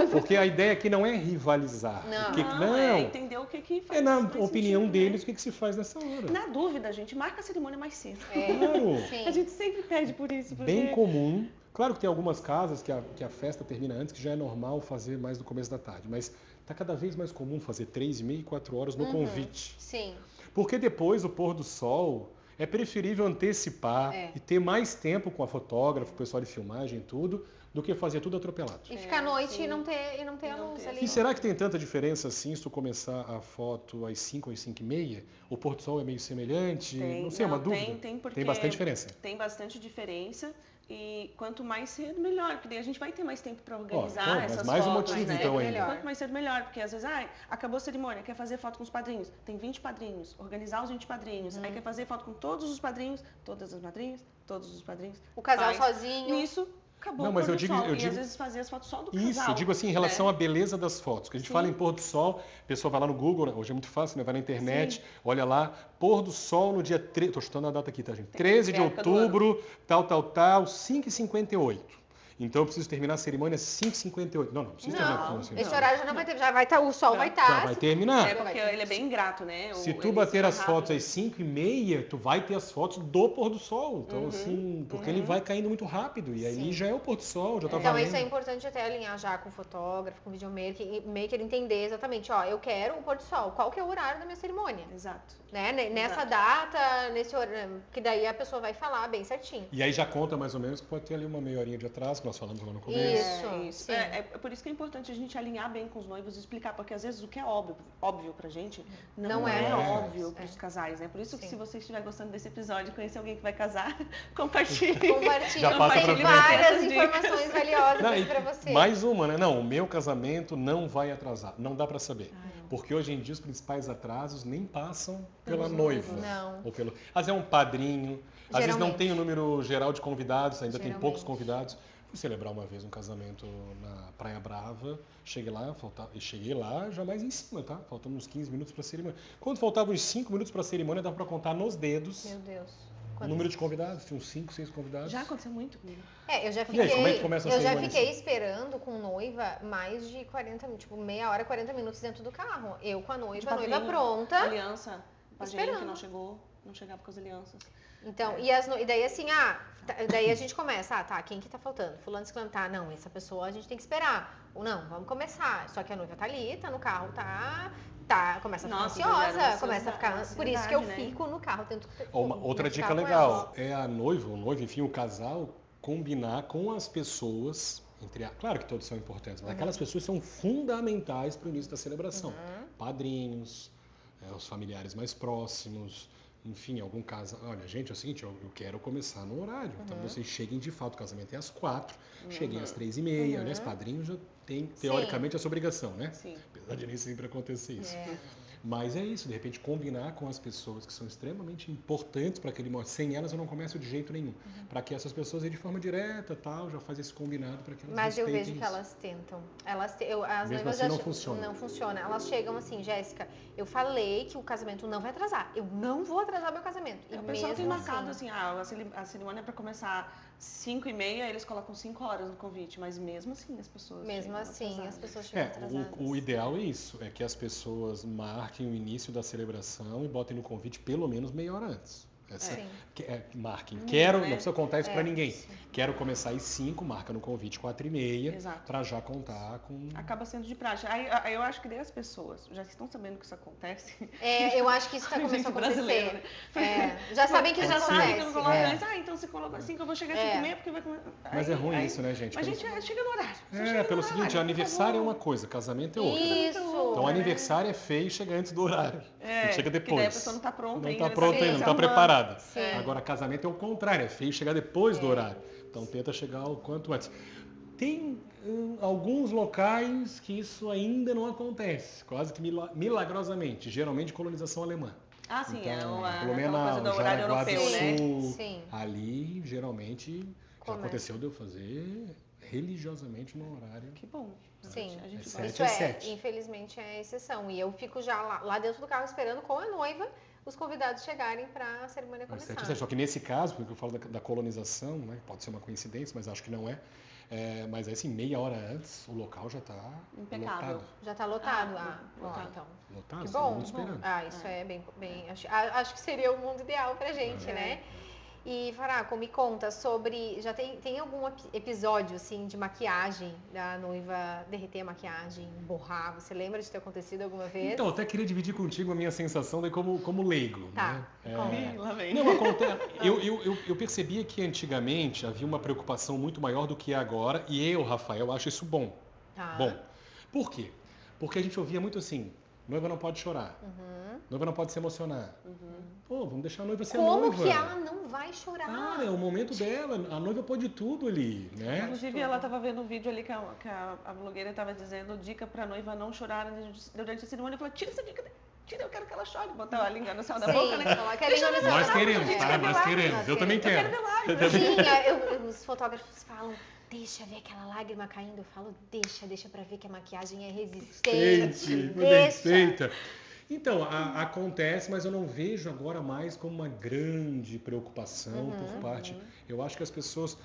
Porque a ideia aqui não é rivalizar. É entender o que faz. É na opinião deles o que se faz nessa hora. Na dúvida, gente, marca a cerimônia mais cedo. Claro. Sim. A gente sempre pede por isso. Bem comum. Claro que tem algumas casas que a festa termina antes, que já é normal fazer mais no começo da tarde. Mas está cada vez mais comum fazer 3h30 e 4 horas no convite. Sim. Porque depois do pôr do sol, é preferível antecipar e ter mais tempo com a fotógrafa, o pessoal de filmagem e tudo, do que fazer tudo atropelado. E ficar à noite e não ter a luz ali. E será que tem tanta diferença assim se tu começar a foto às 5 ou às 5h30? O pôr do sol é meio semelhante? Não sei, é uma dúvida. Tem bastante diferença. Tem bastante diferença. E quanto mais cedo, melhor, porque daí a gente vai ter mais tempo para organizar essas mais fotos, um motivo, né? então, ainda. Quanto mais cedo, melhor, porque às vezes, acabou a cerimônia, quer fazer foto com os padrinhos, tem 20 padrinhos, organizar os 20 padrinhos, aí quer fazer foto com todos os padrinhos, todas as madrinhas, todos os padrinhos. O casal sozinho. Nisso, acabou não, mas eu digo, e às vezes fazer as fotos só do casal. Isso, eu digo assim, em relação à beleza das fotos. Que a gente fala em pôr do sol, a pessoa vai lá no Google, hoje é muito fácil, né? Vai na internet, olha lá, pôr do sol no dia 13, estou chutando a data aqui, tá, gente? 13 de outubro, tal, 5h58. então eu preciso terminar a cerimônia às 5h58. Não precisa terminar com assim. Esse horário já não vai ter, já vai estar, o sol vai estar. Já vai terminar. É porque ele é bem ingrato, né? Se tu bater as fotos às 5h30, tu vai ter as fotos do pôr do sol. Então, assim, porque ele vai caindo muito rápido. E aí já é o pôr do sol, já tá Então, valendo. isso é importante até alinhar já com o fotógrafo, com o videomaker, entender exatamente, ó, eu quero o pôr do sol. Qual que é o horário da minha cerimônia? Exato. Né? Nessa data, nesse horário, que daí a pessoa vai falar bem certinho. E aí já conta mais ou menos que pode ter ali uma meia horinha de atraso, que nós falamos lá no começo. Isso. É por isso que é importante a gente alinhar bem com os noivos e explicar, porque às vezes o que é óbvio pra gente não é óbvio pros casais, né? Por isso que se você estiver gostando desse episódio, conhecer alguém que vai casar, compartilhe. Já passa pra tem várias informações valiosas aqui pra você. Mais uma, né? Não, o meu casamento não vai atrasar. Não dá pra saber. Porque hoje em dia os principais atrasos nem passam pela noiva. Não. Ou pelo... Às vezes é um padrinho, às vezes não tem o número geral de convidados, ainda tem poucos convidados. Fui celebrar uma vez um casamento na Praia Brava, cheguei lá já mais em cima, tá? Faltando uns 15 minutos para a cerimônia. Quando faltavam uns 5 minutos para a cerimônia, dava para contar nos dedos. Meu Deus. O número de convidados, tinha uns 5, 6 convidados. Já aconteceu muito comigo. Eu já fiquei, E aí, como é que começa a cerimônia? Eu já fiquei esperando com noiva mais de 40 minutos, tipo meia hora, 40 minutos dentro do carro. Eu com a noiva pronta. Aliança, pajem que não chegava com as alianças. Então, e daí assim, daí a gente começa, quem que tá faltando? Fulano, ciclano, não, essa pessoa a gente tem que esperar. Ou não, vamos começar. Só que a noiva tá ali, tá no carro, começa a ficar ansiosa, começa a ficar... Por isso que eu fico no carro, tento... Outra dica legal, é a noiva, o noivo, enfim, o casal, combinar com as pessoas, claro que todos são importantes, mas aquelas pessoas são fundamentais para o início da celebração. Padrinhos, os familiares mais próximos, enfim, algum caso. Olha, gente, é o seguinte, eu quero começar no horário. Então vocês cheguem de fato, o casamento é às 4, cheguem às 3h30. Aliás, padrinho já tem, teoricamente, essa obrigação, né? Sim. Apesar de nem sempre acontecer isso. Mas é isso, de repente combinar com as pessoas que são extremamente importantes para aquele momento. Sem elas eu não começo de jeito nenhum. Para que essas pessoas aí de forma direta, já faz esse combinado para que elas Mas eu respeitem vejo que isso. elas tentam. As Mesmo noivas assim não funciona. Não funciona. Elas chegam assim, Jéssica, eu falei que o casamento não vai atrasar. Eu não vou atrasar meu casamento. O pessoal tem marcado assim, a cerimônia é para começar 5h30, eles colocam 5 horas no convite, mas mesmo assim as pessoas chegam atrasadas. O ideal é isso, é que as pessoas marquem o início da celebração e botem no convite pelo menos meia hora antes. Marquem. Não precisa contar isso para ninguém. Quero começar às 5, marca no convite 4h30, para já contar com... Acaba sendo de prática. Aí eu acho que daí as pessoas já estão sabendo que isso acontece. Eu acho que isso está começando a acontecer. Já sabem que isso acontece. Então você coloca assim que eu vou chegar às 5h30 porque vai começar. Mas é ruim isso, né, gente? Mas a gente chega no horário. Pelo seguinte, aniversário é uma coisa, casamento é outra. Isso. Então aniversário é feio, chega antes do horário. Chega depois. Daí a pessoa não está pronta ainda. Não está pronta ainda, não está preparada. Sim. Agora casamento é o contrário, é feio chegar depois do horário. Então tenta chegar o quanto antes. Tem alguns locais que isso ainda não acontece, quase que milagrosamente, geralmente colonização alemã. Sim, então, é pelo menos coisa do horário europeu, né? Sim. Ali, geralmente, já aconteceu de eu fazer religiosamente no horário. Que bom. Sim, A gente isso infelizmente é exceção. E eu fico já lá dentro do carro esperando com a noiva os convidados chegarem para a cerimônia começar. Só que nesse caso, porque eu falo da colonização, né, pode ser uma coincidência, mas acho que não é. Mas assim, meia hora antes, o local já está lotado. Já está lotado? Então. Lotado, que bom. esperando. Isso é bem acho que seria o mundo ideal pra gente, né? E, Faraco, me conta sobre... Já tem algum episódio, assim, de maquiagem, da noiva derreter a maquiagem, borrar? Você lembra de ter acontecido alguma vez? Então, eu até queria dividir contigo a minha sensação de como leigo. Tá. Né? Lá vem. Não, acontece. Eu percebia que antigamente havia uma preocupação muito maior do que é agora, e eu, Rafael, acho isso bom. Bom. Por quê? Porque a gente ouvia muito assim, noiva não pode chorar. Noiva não pode se emocionar. Pô, vamos deixar a noiva ser noiva. Como que ela não vai chorar? É o momento dela. A noiva pode tudo ali, né? Inclusive, ela estava vendo um vídeo ali que a blogueira estava dizendo dica pra noiva não chorar durante a cerimônia. Eu falei, tira essa dica, eu quero que ela chore. Botar a língua no céu da boca, né? Nós queremos, tá? Nós queremos. Eu também quero. Sim, os fotógrafos falam... Deixa ver aquela lágrima caindo. Eu falo, deixa pra ver que a maquiagem é resistente. Deixa. Então, acontece, mas eu não vejo agora mais como uma grande preocupação por parte... Eu acho que as pessoas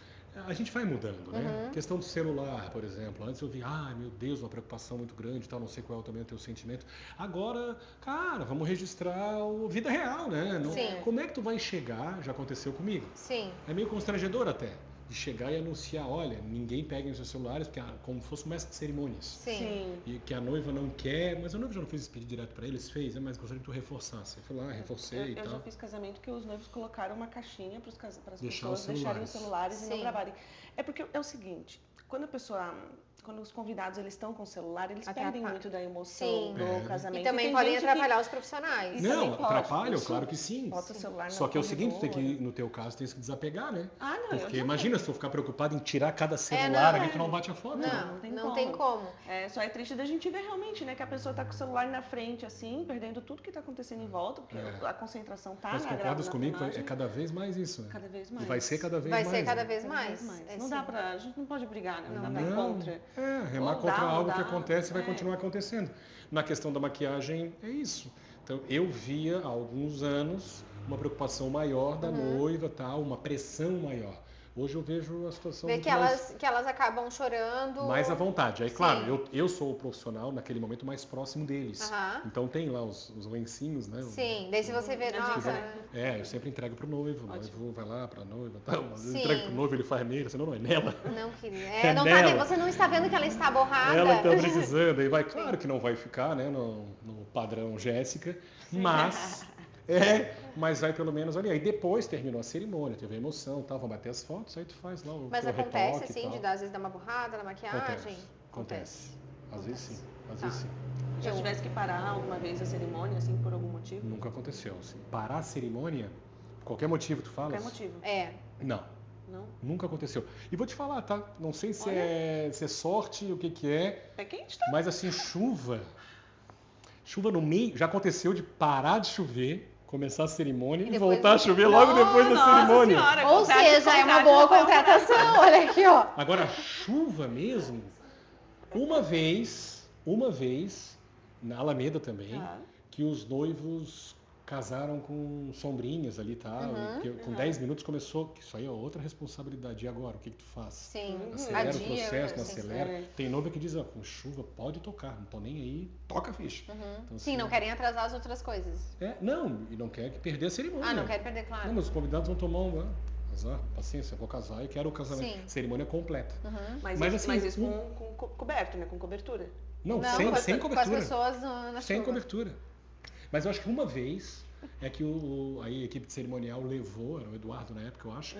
a gente vai mudando, né? Questão do celular, por exemplo. Antes eu via, meu Deus, uma preocupação muito grande, tal, não sei qual é também o teu sentimento. Agora, cara, vamos registrar a vida real, né? Sim. Como é que tu vai chegar? Já aconteceu comigo. Sim. É meio constrangedor até. De chegar e anunciar, olha, ninguém pega os seus celulares, porque como se fosse um mestre de cerimônias. Sim. E que a noiva não quer, mas a noiva já não fez esse pedido direto para eles, fez, mas gostaria que tu reforçasse. Eu fui lá, reforcei e tal. Eu já fiz casamento que os noivos colocaram uma caixinha para as Deixar pessoas os deixarem os celulares. celulares e não gravarem. É porque é o seguinte, quando os convidados eles estão com o celular, eles perdem muito da emoção do casamento. E também podem atrapalhar os profissionais. Não, atrapalham, claro que sim. Bota o celular Só que é o seguinte, tem que, no teu caso, tem que desapegar, né? Não, porque imagina se tu ficar preocupado em tirar cada celular, ali tu não bate a foto. Não tem como. Só é triste da gente ver realmente, né? Que a pessoa tá com o celular na frente, assim, perdendo tudo que tá acontecendo em volta, porque a concentração tá Mas na gravação. concordas comigo? É cada vez mais isso, né? Cada vez mais. E vai ser cada vez mais. Vai ser cada vez mais. Não dá pra... A gente não pode brigar, né? Não dá pra ir contra. Remar contra algo que acontece e vai continuar acontecendo. Na questão da maquiagem, é isso. Então, eu via há alguns anos uma preocupação maior da noiva, tal, uma pressão maior. Hoje eu vejo a situação que elas acabam chorando. Mais à vontade. Aí, claro, eu sou o profissional naquele momento mais próximo deles. Então tem lá os lencinhos, né? Sim, daí se você vê, nossa... eu sempre entrego pro noivo. O noivo vai lá pra noiva, tal. Às vezes eu entrego pro noivo, ele faz nele, senão não é nela. Não, querida. Você não está vendo que ela está borrada. Ela está precisando. Aí vai, claro que não vai ficar, né, no padrão Jéssica, mas... mas vai pelo menos ali. Aí depois terminou a cerimônia, teve a emoção, tal, vão bater as fotos, aí tu faz lá o Mas teu acontece, retoque assim, às vezes dar uma borrada na maquiagem? Acontece. Às vezes sim, às vezes sim. Já tivesse que parar alguma vez a cerimônia, assim, por algum motivo? Nunca aconteceu, assim. Parar a cerimônia, qualquer motivo tu falas? Qualquer motivo. Não. Nunca aconteceu. E vou te falar, tá? Não sei se é sorte, o que é. É quente, tá? Mas assim, chuva no meio, já aconteceu de parar de chover, começar a cerimônia e voltar a chover logo depois da cerimônia. Senhora, ou seja, é uma boa contratação, olha aqui, ó. Agora, chuva mesmo, uma vez, na Alameda também, que os noivos casaram com sombrinhas ali e tal, com 10 minutos começou, que isso aí é outra responsabilidade. E agora, o que tu faz? Sim, acelera o processo, não acelera. Tem noiva que diz, com chuva pode tocar, não tô nem aí, toca a ficha. Então, sim, não querem atrasar as outras coisas. E não quer perder a cerimônia. Não quer perder, claro. Não, mas os convidados vão tomar azar, paciência, eu vou casar e quero o casamento, cerimônia completa. Mas isso com coberto, né? Com cobertura. Não, sem cobertura. Com as pessoas na sem chuva. cobertura. Mas eu acho que uma vez é que a equipe de cerimonial levou, era o Eduardo na época, eu acho.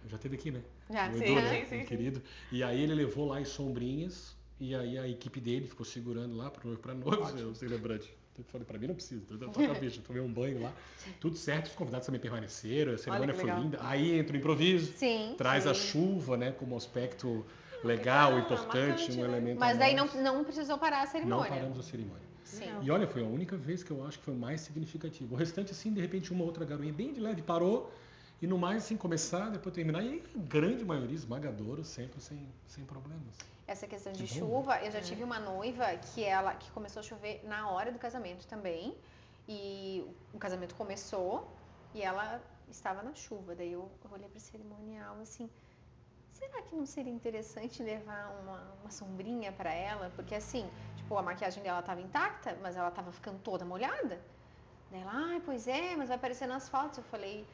Já esteve aqui, né? Já, o Eduardo, sim, querido. E aí ele levou lá as sombrinhas e aí a equipe dele ficou segurando lá para noivo, o celebrante. Eu falei, pra mim não precisa, toca a ficha, tomei um banho lá, tudo certo, os convidados também permaneceram, a cerimônia foi linda. Aí entra o improviso, traz a chuva, né, como aspecto legal, importante, um elemento. Mas daí não precisou parar a cerimônia. Não paramos a cerimônia. Sim. E olha, foi a única vez que eu acho que foi mais significativo. O restante, assim, de repente, uma outra garoinha bem de leve parou, e no mais, assim, começar, depois terminar, e aí, a grande maioria, esmagadora, sempre sem problemas. Essa questão de chuva, eu já tive uma noiva que começou a chover na hora do casamento também, e o casamento começou, e ela estava na chuva, daí eu olhei para o cerimonial, assim, será que não seria interessante levar uma sombrinha para ela? Porque assim, tipo, a maquiagem dela estava intacta, mas ela estava ficando toda molhada. Daí ela, pois é, mas vai aparecer nas fotos. Eu falei,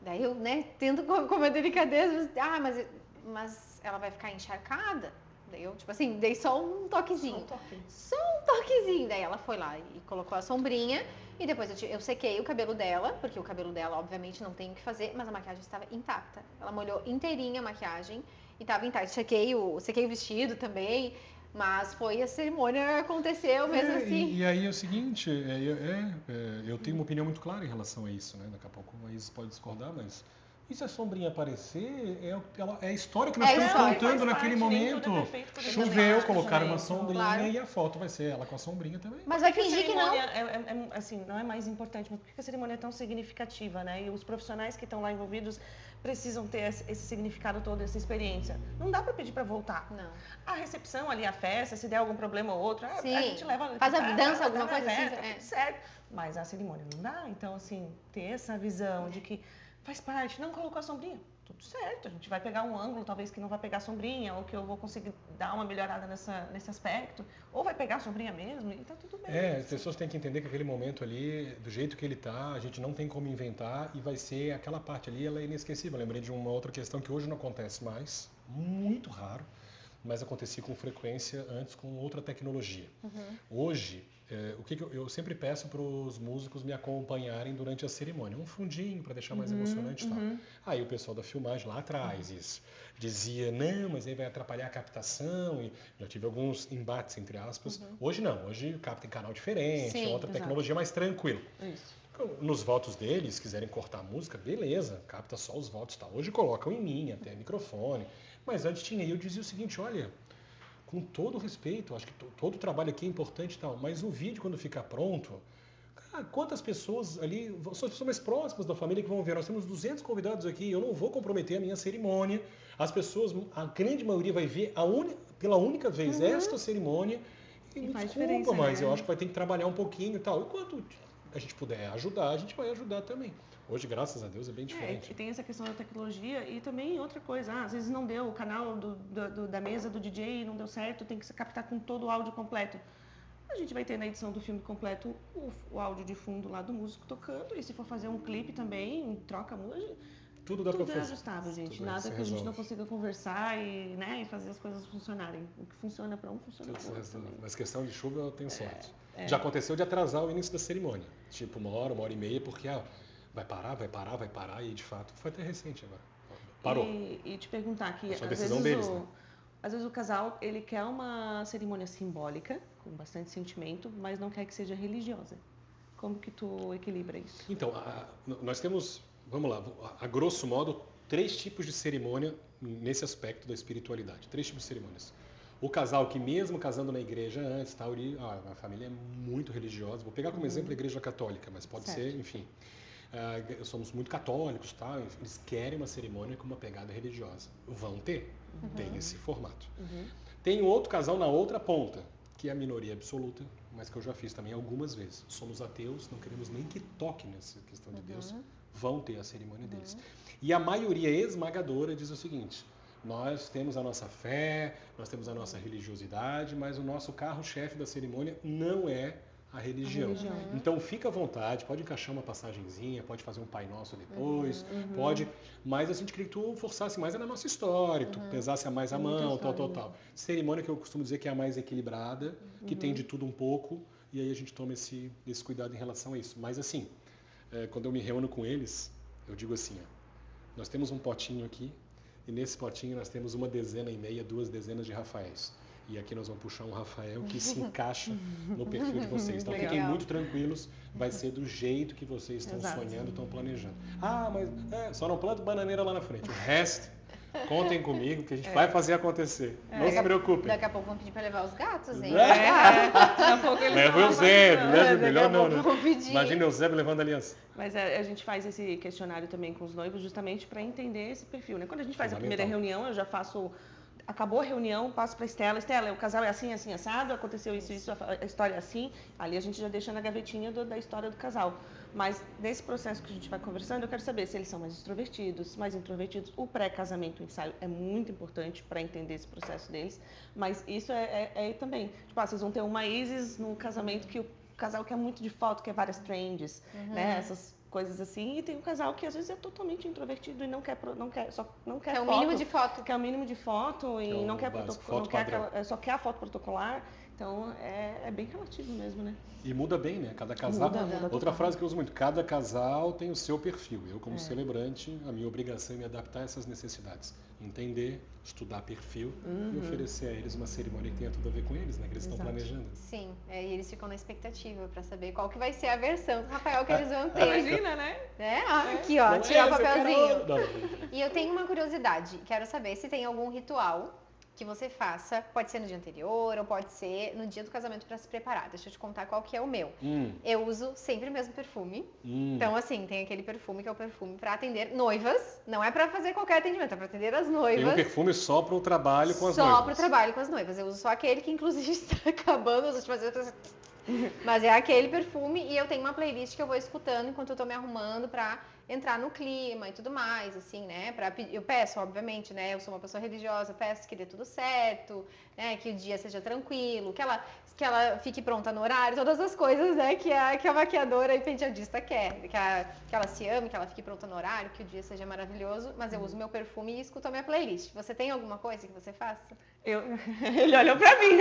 daí eu, né, tendo com uma delicadeza, mas ela vai ficar encharcada? Daí eu, tipo assim, dei só um toquezinho. Só um toquezinho. Daí ela foi lá e colocou a sombrinha. E depois eu sequei o cabelo dela, porque o cabelo dela, obviamente, não tem o que fazer, mas a maquiagem estava intacta. Ela molhou inteirinha a maquiagem e estava intacta. Sequei o vestido também, mas a cerimônia aconteceu mesmo assim. E aí é o seguinte, eu tenho uma opinião muito clara em relação a isso, né? Daqui a pouco a Isis pode discordar, mas... E se a sombrinha aparecer, é a história que nós estamos contando naquele momento. Choveu, colocaram uma sombrinha e a foto vai ser ela com a sombrinha também. Mas vai fingir que não. Assim, não é mais importante, mas por que a cerimônia é tão significativa, né? E os profissionais que estão lá envolvidos precisam ter esse significado todo, essa experiência. Não dá para pedir para voltar. Não. A recepção ali, a festa, se der algum problema ou outro, a gente leva... Faz a dança, alguma coisa assim. Tudo certo. Mas a cerimônia não dá. Então, assim, ter essa visão de que faz parte, não colocou a sombrinha. tudo certo, a gente vai pegar um ângulo, talvez que não vai pegar sombrinha, ou que eu vou conseguir dar uma melhorada nesse aspecto, ou vai pegar sombrinha mesmo, e tá tudo bem. As pessoas têm que entender que aquele momento ali, do jeito que ele tá, a gente não tem como inventar e vai ser aquela parte ali, ela é inesquecível. Eu lembrei de uma outra questão que hoje não acontece mais, muito raro, mas acontecia com frequência antes com outra tecnologia. Hoje, o que eu sempre peço para os músicos me acompanharem durante a cerimônia? Um fundinho para deixar mais emocionante e tal. Aí o pessoal da filmagem lá atrás dizia, não, mas aí vai atrapalhar a captação. E já tive alguns embates, entre aspas. Hoje não, hoje capta em canal diferente, Sim, outra tecnologia mais tranquila. Isso. Nos votos deles, quiserem cortar a música, beleza, capta só os votos e tal. Hoje colocam em mim, até microfone. Mas antes tinha, eu dizia o seguinte, olha, com todo respeito, acho que todo o trabalho aqui é importante e tal, mas o vídeo quando ficar pronto, cara, quantas pessoas ali, são as pessoas mais próximas da família que vão ver, nós temos 200 convidados aqui, eu não vou comprometer a minha cerimônia, as pessoas, a grande maioria vai ver pela única vez esta cerimônia, e me desculpa, mas eu acho que vai ter que trabalhar um pouquinho e tal, enquanto a gente puder ajudar, a gente vai ajudar também. Hoje, graças a Deus, é bem diferente. E tem essa questão da tecnologia e também outra coisa, às vezes não deu o canal da mesa do DJ, não deu certo, tem que se captar com todo o áudio completo. A gente vai ter na edição do filme completo o áudio de fundo lá do músico tocando, e se for fazer um clipe também, troca a música. Tudo dá pra fazer. Tudo é ajustável, gente. Tudo Nada que a gente resolve. não consiga conversar e fazer as coisas funcionarem. O que funciona para um, funciona para o outro também. Mas questão de chuva, eu tenho sorte. Já aconteceu de atrasar o início da cerimônia. Tipo, uma hora e meia, porque vai parar, e de fato, foi até recente agora. Parou. E te perguntar que, Só a decisão deles, né? Às vezes o casal, ele quer uma cerimônia simbólica, com bastante sentimento, mas não quer que seja religiosa. Como que tu equilibra isso? Então, nós temos, vamos lá, a grosso modo, 3 tipos de cerimônia nesse aspecto da espiritualidade. 3 tipos de cerimônias. O casal que mesmo casando na igreja antes, tá, a família é muito religiosa. Vou pegar como exemplo a igreja católica, mas pode ser, enfim. Somos muito católicos, tá? Eles querem uma cerimônia com uma pegada religiosa. Vão ter, tem esse formato. Tem outro casal na outra ponta, que é a minoria absoluta, mas que eu já fiz também algumas vezes. Somos ateus, não queremos nem que toque nessa questão de Deus. Vão ter a cerimônia deles. E a maioria esmagadora diz o seguinte: nós temos a nossa fé, nós temos a nossa religiosidade, mas o nosso carro-chefe da cerimônia não é a religião. Então fica à vontade, pode encaixar uma passagenzinha, pode fazer um Pai Nosso depois, pode, mas a gente queria que tu forçasse mais na nossa história, que tu pesasse mais a mão, tal. Cerimônia que eu costumo dizer que é a mais equilibrada, que tem de tudo um pouco, e aí a gente toma esse cuidado em relação a isso. Mas assim, quando eu me reúno com eles, eu digo assim, nós temos um potinho aqui, e nesse potinho nós temos 1,5 dezena, 2 dezenas de Rafaéis. E aqui nós vamos puxar um Rafael que se encaixa no perfil de vocês. Então fiquem muito tranquilos, vai ser do jeito que vocês estão sonhando, estão planejando. Mas só não planta bananeira lá na frente. O resto, contem comigo que a gente vai fazer acontecer. Não se preocupem. Daqui a pouco vão pedir para levar os gatos, hein? Daqui a pouco eles Leva o Eusébio, melhor não, né? Pedir. Imagina o Eusébio levando a aliança. Mas a gente faz esse questionário também com os noivos justamente para entender esse perfil, né? Quando a gente faz a primeira reunião, eu já faço... Acabou a reunião, passo para a Estela. Estela, o casal é assim, assim, assado, aconteceu isso, a história é assim. Ali a gente já deixa na gavetinha da história do casal. Mas nesse processo que a gente vai conversando, eu quero saber se eles são mais extrovertidos, mais introvertidos. O pré-casamento, o ensaio, é muito importante para entender esse processo deles. Mas isso é também. Tipo, vocês vão ter uma Isis no casamento que o casal quer muito de foto, quer várias trends, né? Essas coisas assim, e tem um casal que às vezes é totalmente introvertido e não quer só foto, o mínimo de foto. quer o mínimo de foto e é não quer foto padrão. só quer a foto protocolar. Então é bem relativo mesmo, né? E muda bem, né? Cada casal. Muda Outra frase que eu uso muito: cada casal tem o seu perfil. Eu, como celebrante, a minha obrigação é me adaptar a essas necessidades. Entender, estudar perfil e oferecer a eles uma cerimônia que tenha tudo a ver com eles, né? Que eles estão planejando. Sim, e eles ficam na expectativa para saber qual que vai ser a versão do Rafael que eles vão ter. Imagina, né? Aqui, ó, tirar o papelzinho. Não. E eu tenho uma curiosidade, quero saber se tem algum ritual que você faça, pode ser no dia anterior ou pode ser no dia do casamento para se preparar. Deixa eu te contar qual que é o meu. Eu uso sempre o mesmo perfume. Então, assim, tem aquele perfume que é o perfume para atender noivas. Não é para fazer qualquer atendimento, é para atender as noivas. Tem um perfume só para o trabalho com as noivas. Só para o trabalho com as noivas. Eu uso só aquele que, inclusive, está acabando as últimas vezes. Mas é aquele perfume e eu tenho uma playlist que eu vou escutando enquanto eu tô me arrumando pra entrar no clima e tudo mais, assim, né? Eu peço, obviamente, né? Eu sou uma pessoa religiosa, peço que dê tudo certo, né? Que o dia seja tranquilo, que ela fique pronta no horário, todas as coisas, né? Que a maquiadora e penteadista quer. Que ela se ame, que ela fique pronta no horário, que o dia seja maravilhoso, mas eu uso meu perfume e escuto a minha playlist. Você tem alguma coisa que você faça? Ele olhou pra mim.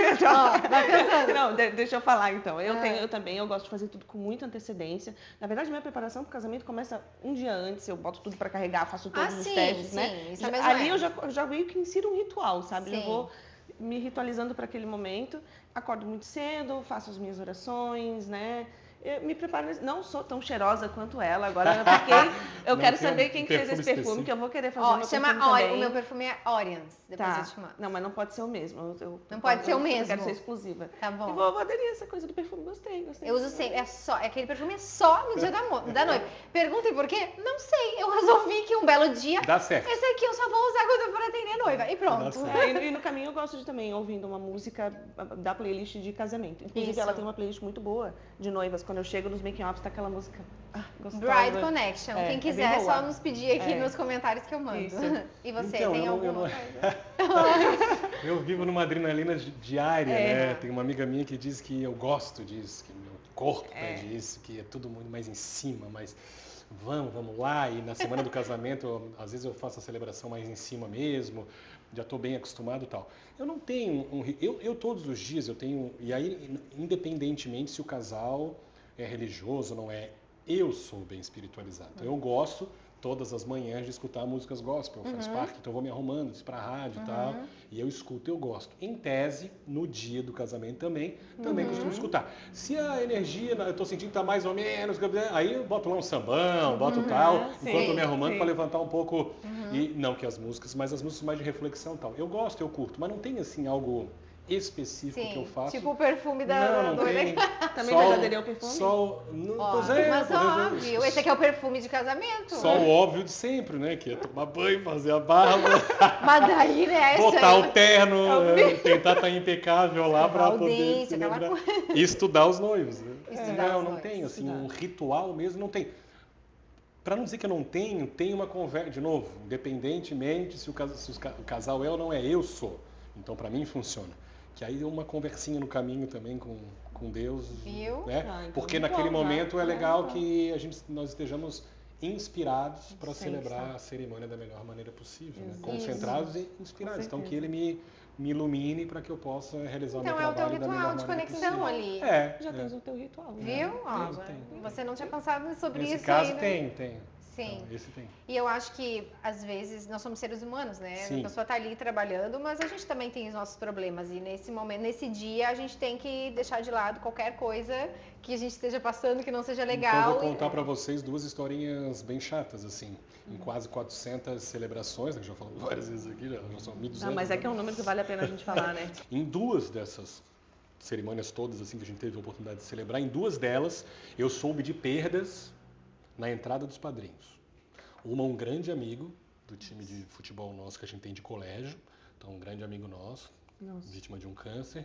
Vai pensando. Não, deixa eu falar então. Eu também, eu gosto de fazer tudo com muita antecedência. Na verdade, minha preparação pro casamento começa um dia antes, eu boto tudo pra carregar, faço todos os testes, né? Isso é mesmo. Ali eu já meio que insiro um ritual, sabe? Já vou me ritualizando para aquele momento. Acordo muito cedo, faço as minhas orações, né? Eu me preparo, não sou tão cheirosa quanto ela. Agora eu quero saber quem fez esse perfume, que eu vou querer fazer o meu perfume também. O meu perfume é Oriens, depois eu te mando. Não, mas não pode ser o mesmo. Não pode ser o mesmo. Eu quero ser exclusiva. Tá bom. E vou aderir essa coisa do perfume, gostei. Eu uso sempre, aquele perfume é só no dia da noiva. Perguntem por quê? Não sei, eu resolvi que um belo dia, dá certo. Esse aqui eu só vou usar quando eu for atender a noiva, e pronto. E no caminho eu gosto de também ouvindo uma música da playlist de casamento. Inclusive ela tem uma playlist muito boa de noivas. Quando eu chego nos making-offs, tá aquela música gostosa. Bride Connection. Quem quiser, é só nos pedir aqui nos comentários que eu mando. Isso. E você, então, tem alguma coisa? Eu vivo numa adrenalina diária, né? Tem uma amiga minha que diz que eu gosto disso, que meu corpo pede isso, que é tudo muito mais em cima, mas vamos lá. E na semana do casamento, às vezes eu faço a celebração mais em cima mesmo, já estou bem acostumado e tal. Eu não tenho eu todos os dias eu tenho, e aí independentemente se o casal é religioso, não é, eu sou bem espiritualizado. Então eu gosto todas as manhãs de escutar músicas gospel, faz parte, então eu vou me arrumando para a rádio e tal, e eu escuto, eu gosto. Em tese, no dia do casamento também costumo escutar. Se a energia, eu tô sentindo que tá mais ou menos, aí eu boto lá um sambão, boto tal, enquanto eu me arrumando para levantar um pouco, e não que as músicas, mas as músicas mais de reflexão e tal. Eu gosto, eu curto, mas não tem assim algo específico que eu faço. Tipo o perfume da noiva. Também vai aderir ao perfume? Mas óbvio, esse aqui é o perfume de casamento. Só o óbvio de sempre, né? Que é tomar banho, fazer a barba. Mas daí, né? Botar o terno, tentar estar impecável lá para poder celebrar. E estudar os noivos. Né? Não tem assim, um ritual mesmo, não tem. Para não dizer que eu não tenho, tem uma conversa, de novo, independentemente se o casal é ou não é, eu sou. Então, para mim, funciona. Que aí uma conversinha no caminho também com Deus. Viu? Né? Então porque naquele momento é legal que nós estejamos inspirados para celebrar a cerimônia da melhor maneira possível. Né? Concentrados e inspirados. Então, que ele me ilumine para que eu possa realizar o meu trabalho da melhor maneira possível. Então, é o teu ritual de conexão ali. Já tens o teu ritual. Viu? Você não tinha pensado sobre isso ainda. Nesse caso, tem. Sim. Então, esse tem. E eu acho que, às vezes, nós somos seres humanos, né? Sim. A pessoa está ali trabalhando, mas a gente também tem os nossos problemas. E nesse momento, nesse dia, a gente tem que deixar de lado qualquer coisa que a gente esteja passando que não seja legal. Então, eu vou contar para vocês duas historinhas bem chatas, assim. Em quase 400 celebrações, né, que já falamos várias vezes aqui, já são 1.200. Mas é que é um número que vale a pena a gente falar, né? Em duas dessas cerimônias todas, assim, que a gente teve a oportunidade de celebrar, em duas delas, eu soube de perdas na entrada dos padrinhos. Um grande amigo do time de futebol nosso que a gente tem de colégio, então um grande amigo nosso, vítima de um câncer.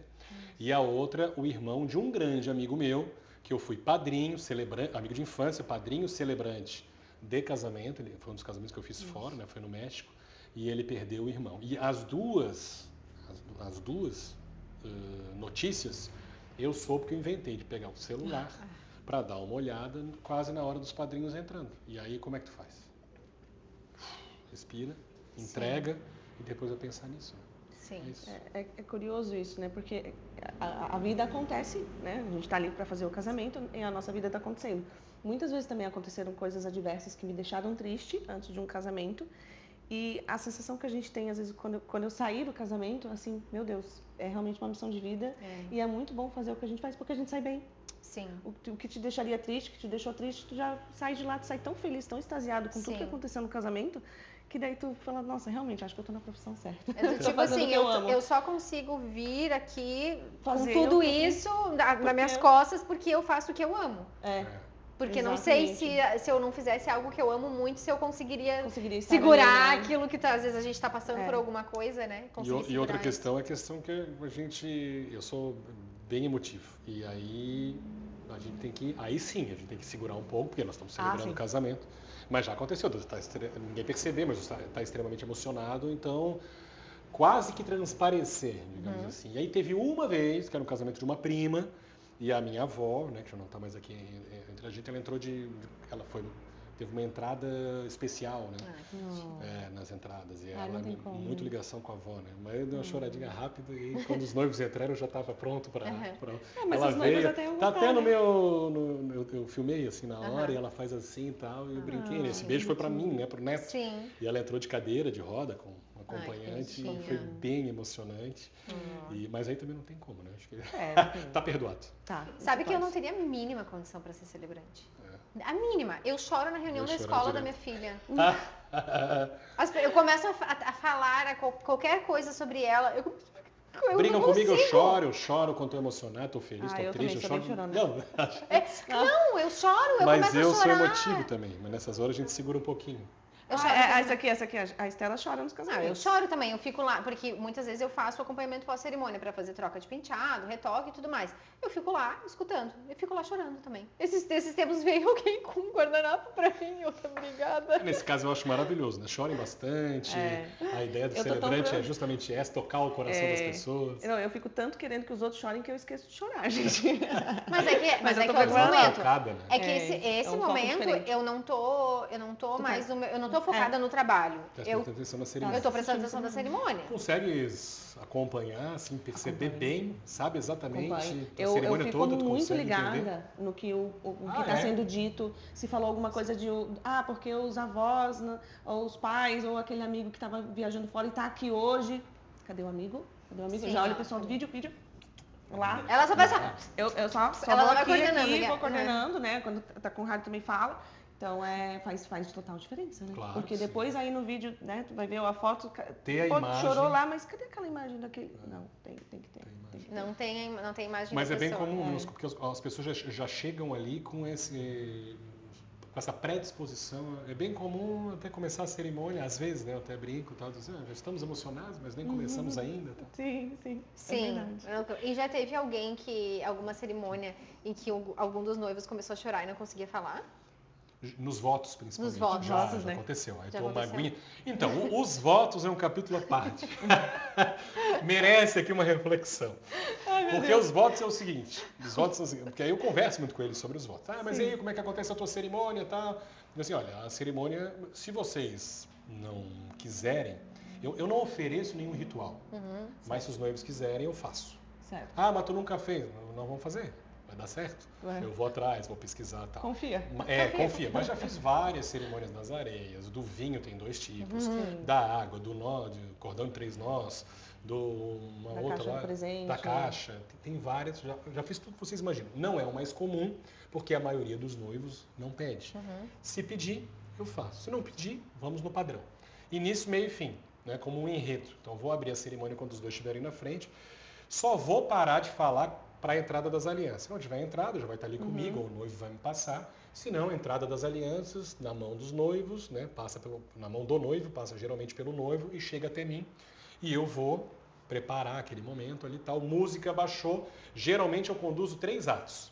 E a outra, o irmão de um grande amigo meu, que eu fui padrinho, amigo de infância, padrinho celebrante de casamento, foi um dos casamentos que eu fiz fora, né, foi no México, e ele perdeu o irmão. E as duas notícias, eu soube que eu inventei de pegar o celular para dar uma olhada quase na hora dos padrinhos entrando. E aí, como é que tu faz? Respira, entrega e depois vai pensar nisso. Sim. É curioso isso, né? Porque a vida acontece, né? A gente está ali para fazer o casamento e a nossa vida está acontecendo. Muitas vezes também aconteceram coisas adversas que me deixaram triste antes de um casamento. E a sensação que a gente tem, às vezes, quando eu saí do casamento, assim, meu Deus, é realmente uma missão de vida. E é muito bom fazer o que a gente faz, porque a gente sai bem. Sim. O que te deixaria triste, que te deixou triste, tu já sai de lá, tu sai tão feliz, tão exaziado com tudo que aconteceu no casamento, que daí tu fala, nossa, realmente, acho que eu tô na profissão certa. Tipo assim, eu só consigo vir aqui fazer com tudo isso nas minhas costas porque eu faço o que eu amo. Porque não sei se eu não fizesse algo que eu amo muito, se eu conseguiria segurar ali, né? Aquilo que às vezes a gente está passando por alguma coisa, né? E outra questão é a questão que eu sou bem emotivo. E aí a gente tem que segurar um pouco, porque nós estamos celebrando o casamento. Mas já aconteceu, ninguém percebeu, mas está extremamente emocionado, então quase que transparecer, digamos assim. E aí teve uma vez, que era um casamento de uma prima, e a minha avó, né, que já não está mais aqui entre a gente, ela entrou teve uma entrada especial, né? Nas entradas. E ela muito ligação com a avô, né? Mas eu dei uma choradinha rápida e quando os noivos entraram eu já estava pronto para. Mas ela os noivos veio. até Tá até no meu. Eu filmei assim na hora e ela faz assim e tal. E eu brinquei. Esse beijo foi para mim, né? Pro neto. Sim. E ela entrou de cadeira, de roda, com um acompanhante. E foi bem emocionante. Mas aí também não tem como, né? Acho que tá perdoado. Tá. Sabe que eu não teria a mínima condição para ser celebrante. A mínima. Eu choro na reunião da escola da minha filha. Eu começo a falar qualquer coisa sobre ela. Brigam comigo, eu choro quando estou emocionado, estou feliz, estou triste, eu choro. Não, eu choro, mas começo a chorar. Mas eu sou emotivo também, mas nessas horas a gente segura um pouquinho. Essa aqui, a Estela chora nos casamentos. Eu choro também, eu fico lá, porque muitas vezes eu faço acompanhamento pós-cerimônia para fazer troca de penteado, retoque e tudo mais. Eu fico lá escutando, eu fico lá chorando também. Esses tempos veio alguém com um guardanapo pra mim, obrigada. Nesse caso eu acho maravilhoso, né? Chorem bastante, a ideia do celebrante é justamente essa, tocar o coração das pessoas. Não, eu fico tanto querendo que os outros chorem que eu esqueço de chorar, gente. Mas é que outro momento. É que esse momento eu não tô mais no meu, eu não tô focada no trabalho. Eu tô prestando atenção na cerimônia. Consegues acompanhar, assim, perceber bem, sabe exatamente a cerimônia fico toda? Muito ligada no que está sendo dito. Se falou alguma coisa porque os avós, ou os pais, ou aquele amigo que estava viajando fora e está aqui hoje. Cadê o amigo? Sim, já olha o pessoal do vídeo. Lá. Ela só vai Eu só vou aqui, vou coordenando, né? Quando tá com rádio também fala. Então, faz total diferença, né? Claro, porque depois aí no vídeo, né, tu vai ver a foto, tem a imagem. Chorou lá, mas cadê aquela imagem daquele? Não, tem que ter. Não tem imagem mas da é bem pessoa, comum, porque as pessoas já chegam ali com essa predisposição. É bem comum até começar a cerimônia, às vezes, né? Eu até brinco, já estamos emocionados, mas nem começamos ainda. Tá? Sim. E já teve alguma cerimônia em que algum dos noivos começou a chorar e não conseguia falar? Nos votos, principalmente. Nos votos, já né? Aconteceu. Aí uma aguinha. Então, os votos é um capítulo à parte. Merece aqui uma reflexão. Porque os votos é o seguinte. Porque aí eu converso muito com eles sobre os votos. Mas aí, como é que acontece a tua cerimônia e tal? Eu assim, olha, a cerimônia, se vocês não quiserem, eu não ofereço nenhum ritual. Mas se os noivos quiserem, eu faço. Certo. Mas tu nunca fez. Não vamos fazer. Vai dar certo? Eu vou atrás, vou pesquisar e tal. Confia. Confia. Mas já fiz várias cerimônias nas areias. Do vinho tem 2 tipos. Da água, do cordão de 3 nós, uma outra lá, da caixa. Tem várias. Já fiz tudo que vocês imaginam. Não é o mais comum, porque a maioria dos noivos não pede. Se pedir, eu faço. Se não pedir, vamos no padrão. Início, meio e fim, né? Como um enredo. Então, vou abrir a cerimônia quando os dois estiverem na frente. Só vou parar de falar para a entrada das alianças. Quando tiver a entrada, já vai estar ali comigo, ou o noivo vai me passar. Se não, a entrada das alianças, na mão dos noivos, né? Passa na mão do noivo, passa geralmente pelo noivo e chega até mim. E eu vou preparar aquele momento ali e tal. Música baixou. Geralmente eu conduzo 3 atos.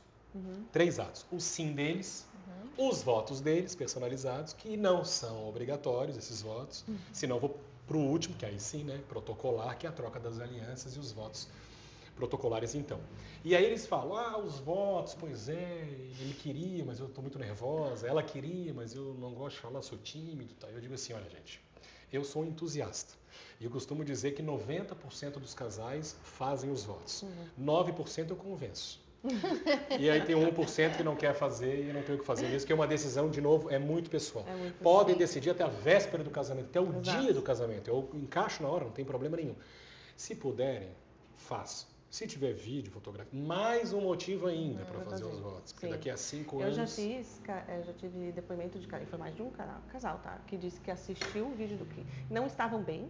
3 atos. O sim deles, os votos deles, personalizados, que não são obrigatórios, esses votos. Senão eu vou para o último, que aí sim, né? Protocolar, que é a troca das alianças e os votos protocolares, então. E aí eles falam, os votos, pois é, ele queria, mas eu estou muito nervosa, ela queria, mas eu não gosto de falar, sou tímido, tá? Eu digo assim, olha gente, eu sou um entusiasta. E eu costumo dizer que 90% dos casais fazem os votos. 9% eu convenço. E aí tem 1% que não quer fazer e eu não tenho o que fazer mesmo, que é uma decisão, de novo, é muito pessoal. Podem decidir até a véspera do casamento, até o dia do casamento. Eu encaixo na hora, não tem problema nenhum. Se puderem, façam. Se tiver vídeo, fotografia, mais um motivo ainda para fazer os votos. Porque daqui a 5 anos... Eu já tive depoimento de foi mais de um casal, tá? Que disse que assistiu o vídeo do que não estavam bem,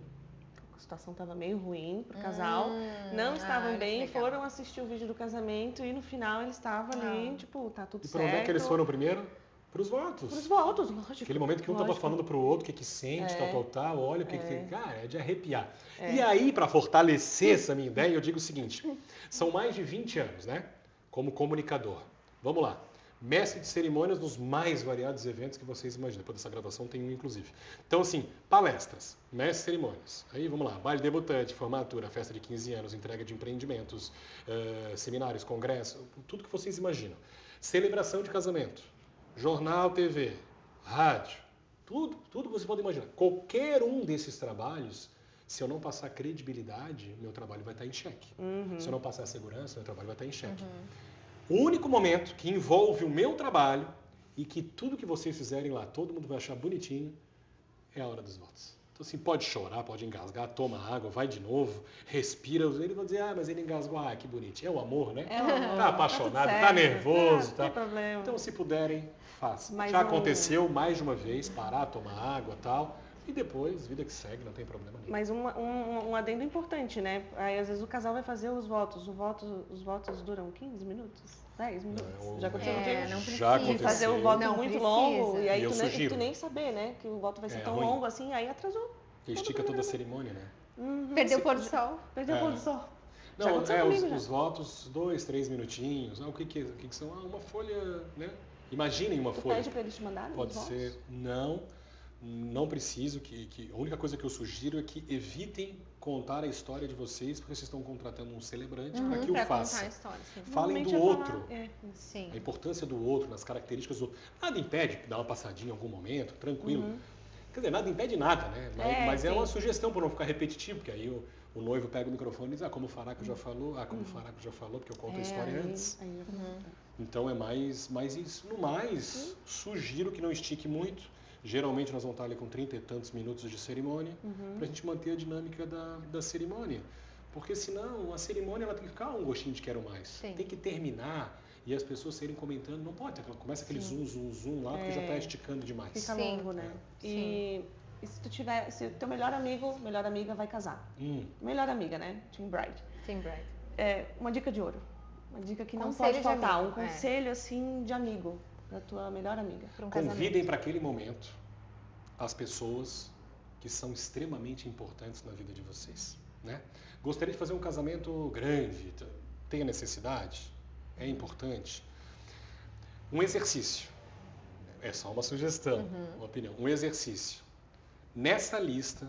a situação estava meio ruim pro casal, não estavam bem, foram assistir o vídeo do casamento e no final eles estavam ali, tipo, tá tudo certo. E para onde é que eles foram primeiro? Para os votos. Para os votos, lógico. Aquele momento que um estava falando para o outro o que sente, tal, olha o que tem. Cara, é de arrepiar. E aí, para fortalecer essa minha ideia, eu digo o seguinte, são mais de 20 anos, né? Como comunicador. Vamos lá. Mestre de cerimônias nos mais variados eventos que vocês imaginam. Depois dessa gravação tem um, inclusive. Então, assim, palestras, mestre de cerimônias. Aí, vamos lá, baile debutante, formatura, festa de 15 anos, entrega de empreendimentos, seminários, congressos, tudo que vocês imaginam. Celebração de casamento, jornal, TV, rádio, tudo que você pode imaginar. Qualquer um desses trabalhos, se eu não passar credibilidade, meu trabalho vai estar em xeque. Se eu não passar segurança, meu trabalho vai estar em xeque. O único momento que envolve o meu trabalho e que tudo que vocês fizerem lá, todo mundo vai achar bonitinho, é a hora dos votos. Então, assim, pode chorar, pode engasgar, toma água, vai de novo, respira. Ele vai dizer, mas ele engasgou, que bonitinho. É o amor, né? É o amor. Tá apaixonado, tá nervoso. Não tem problema. Então, se puderem, façam. Mas já aconteceu mais de uma vez, parar, tomar água e tal. E depois, vida que segue, não tem problema nenhum. Mas um adendo importante, né? Aí, às vezes, o casal vai fazer os votos. Os votos duram 15 minutos, 10 minutos. Já aconteceu não precisa. Já aconteceu. Fazer o voto Não muito precisa. longo, e aí E eu tu sugiro. nem saber, né? Que o voto vai ser tão ruim. longo assim, aí atrasou. E estica toda a cerimônia, né? Perdeu o pôr do sol. Perdeu o pôr do sol. Já Não, aconteceu comigo, já. os votos, 2, 3 minutinhos. O que são? Uma folha, né? Imaginem uma Tu folha. pede pra eles te mandarem Pode os votos? ser, não preciso. A única coisa que eu sugiro é que evitem contar a história de vocês, porque vocês estão contratando um celebrante para que o Pra faça. contar a história, sim. Falem Normalmente do eu outro. falar, Sim. A importância do outro, nas características do outro. Nada impede dar uma passadinha em algum momento, tranquilo. Quer dizer, nada impede nada, né? Mas é sim. uma sugestão para não ficar repetitivo, porque aí o noivo pega o microfone e diz, como o Faraco já falou, como o Faraco já falou, porque eu conto a história antes. Aí já conta. Então é mais isso. No mais, sugiro que não estique muito. Geralmente nós vamos estar ali com 30 e tantos minutos de cerimônia, para a gente manter a dinâmica da cerimônia. Porque senão a cerimônia ela tem que ficar um gostinho de quero mais. Sim. Tem que terminar e as pessoas saírem comentando. Não pode, começa aquele zoom lá, porque já está esticando demais. Fica Sim. longo, né? Sim. E se o teu melhor amigo, melhor amiga vai casar. Melhor amiga, né? Team Bride. Team Bride. Uma dica de ouro. Uma dica que não Conselho pode de faltar. amigo, Um conselho, assim, de amigo. Da tua melhor amiga. Pra um Convidem casamento. para aquele momento as pessoas que são extremamente importantes na vida de vocês, né? Gostaria de fazer um casamento grande, tem a necessidade? É importante? Um exercício, é só uma sugestão, uma opinião, um exercício. Nessa lista,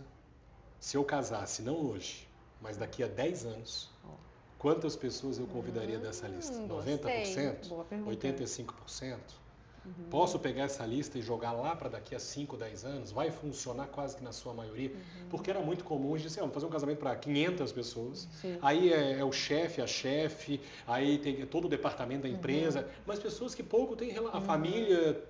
se eu casasse, não hoje, mas daqui a 10 anos, quantas pessoas eu convidaria dessa lista? 90%? Boa pergunta. 85%? Posso pegar essa lista e jogar lá para daqui a 5, 10 anos? Vai funcionar quase que na sua maioria? Porque era muito comum a gente dizer, vamos fazer um casamento para 500 pessoas, Sim. aí é o chefe, a chefe, aí tem todo o departamento da empresa, mas pessoas que pouco têm a família,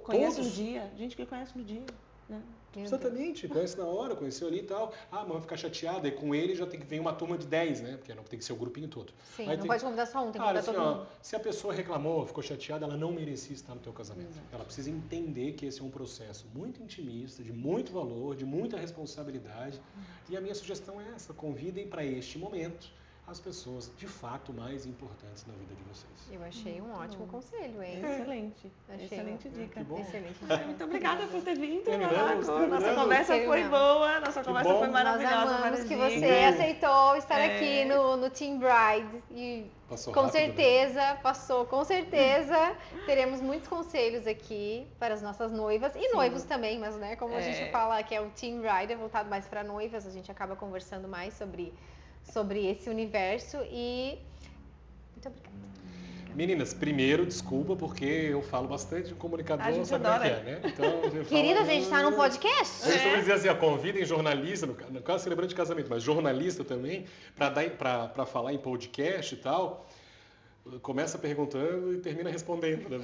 Conhece todos... no dia. Gente que conhece no dia, né? Exatamente, conhece na hora, conheceu ali e tal. Mas vai ficar chateada. E com ele já tem que vir uma turma de 10, né? Porque não tem que ser o grupinho todo. Sim, Aí não pode convidar só um, tem que Cara, convidar assim, todo mundo. se a pessoa reclamou, ficou chateada, ela não merecia estar no teu casamento. Ela precisa entender que esse é um processo muito intimista, de muito valor, de muita responsabilidade. E a minha sugestão é essa: convidem para este momento as pessoas de fato mais importantes na vida de vocês. Eu achei um ótimo conselho, hein? Excelente. Achei Excelente uma- dica. Que bom. Excelente. Muito obrigada por ter vindo, Terminamos. Faraco. Nossa conversa foi Terminamos. boa, nossa conversa bom. foi Nós maravilhosa. amamos várias que dicas. você aceitou estar aqui no Team Bride e Passou com rápido, né? certeza passou, com certeza teremos muitos conselhos aqui para as nossas noivas e noivos também, mas né, como a gente fala que é o Team Bride, é voltado mais para noivas, a gente acaba conversando mais sobre esse universo e muito obrigada. Meninas, primeiro, desculpa, porque eu falo bastante de comunicador, A gente sabe como é que adora. é, né? Então, Querida, a gente está num podcast? Eu costumo dizer assim, ó, convidem jornalista, no caso celebrante de casamento, mas jornalista também, para falar em podcast e tal. Começa perguntando e termina respondendo, né?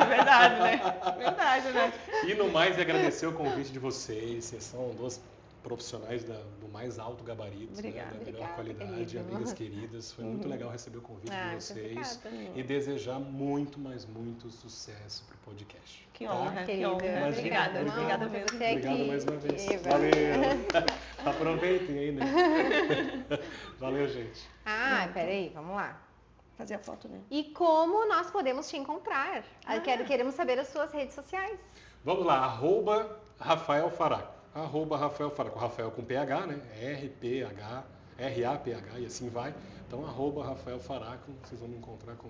Verdade, né? Verdade, né? E no mais, agradecer o convite de vocês. Vocês são duas profissionais do mais alto gabarito, Obrigada. né? Da melhor Obrigada, qualidade, querido. amigas queridas. Foi muito legal receber o convite de muito vocês. obrigada. E desejar muito, mas muito sucesso pro podcast. Que tá? honra, que Querida, honra. Imagina. Obrigada, uma obrigada honra mesmo. você Obrigado aqui. mais uma vez. Eva. Valeu. Aproveitem aí, né? Valeu, gente. Peraí, vamos lá. Fazer a foto, né? E como nós podemos te encontrar? Queremos saber as suas redes sociais. Vamos lá, @Rafael Faraco. @Rafael Faraco. Rafael com PH, né? RAPH e assim vai. Então, @Rafael Faraco, vocês vão me encontrar com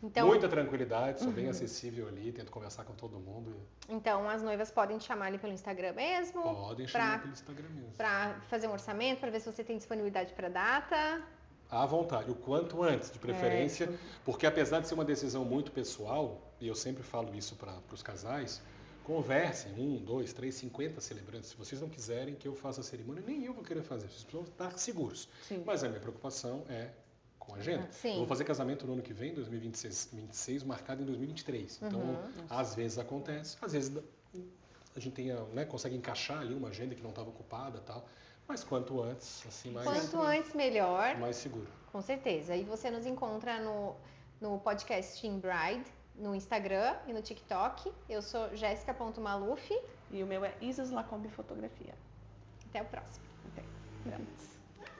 Então, muita tranquilidade, sou bem acessível ali, tento conversar com todo mundo. Então, as noivas podem te chamar ali pelo Instagram mesmo? Podem chamar pelo Instagram mesmo. Para fazer um orçamento, para ver se você tem disponibilidade para data? À vontade, o quanto antes, de preferência, porque apesar de ser uma decisão muito pessoal, e eu sempre falo isso para os casais, conversem, 1, 2, 3, 50 celebrantes. Se vocês não quiserem que eu faça a cerimônia, nem eu vou querer fazer, vocês precisam estar seguros. Sim. Mas a minha preocupação é com a agenda. Sim. Eu vou fazer casamento no ano que vem, 2026, marcado em 2023. Então, às vezes acontece, às vezes a gente tem, né, consegue encaixar ali uma agenda que não estava ocupada e tal. Mas quanto antes, assim, mais... Quanto antes, melhor. Mais seguro. Com certeza. E você nos encontra no podcast Team Bride, no Instagram e no TikTok. Eu sou Jéssica.maluf. E o meu é Isas Lacombe Fotografia. Até o próximo. Até.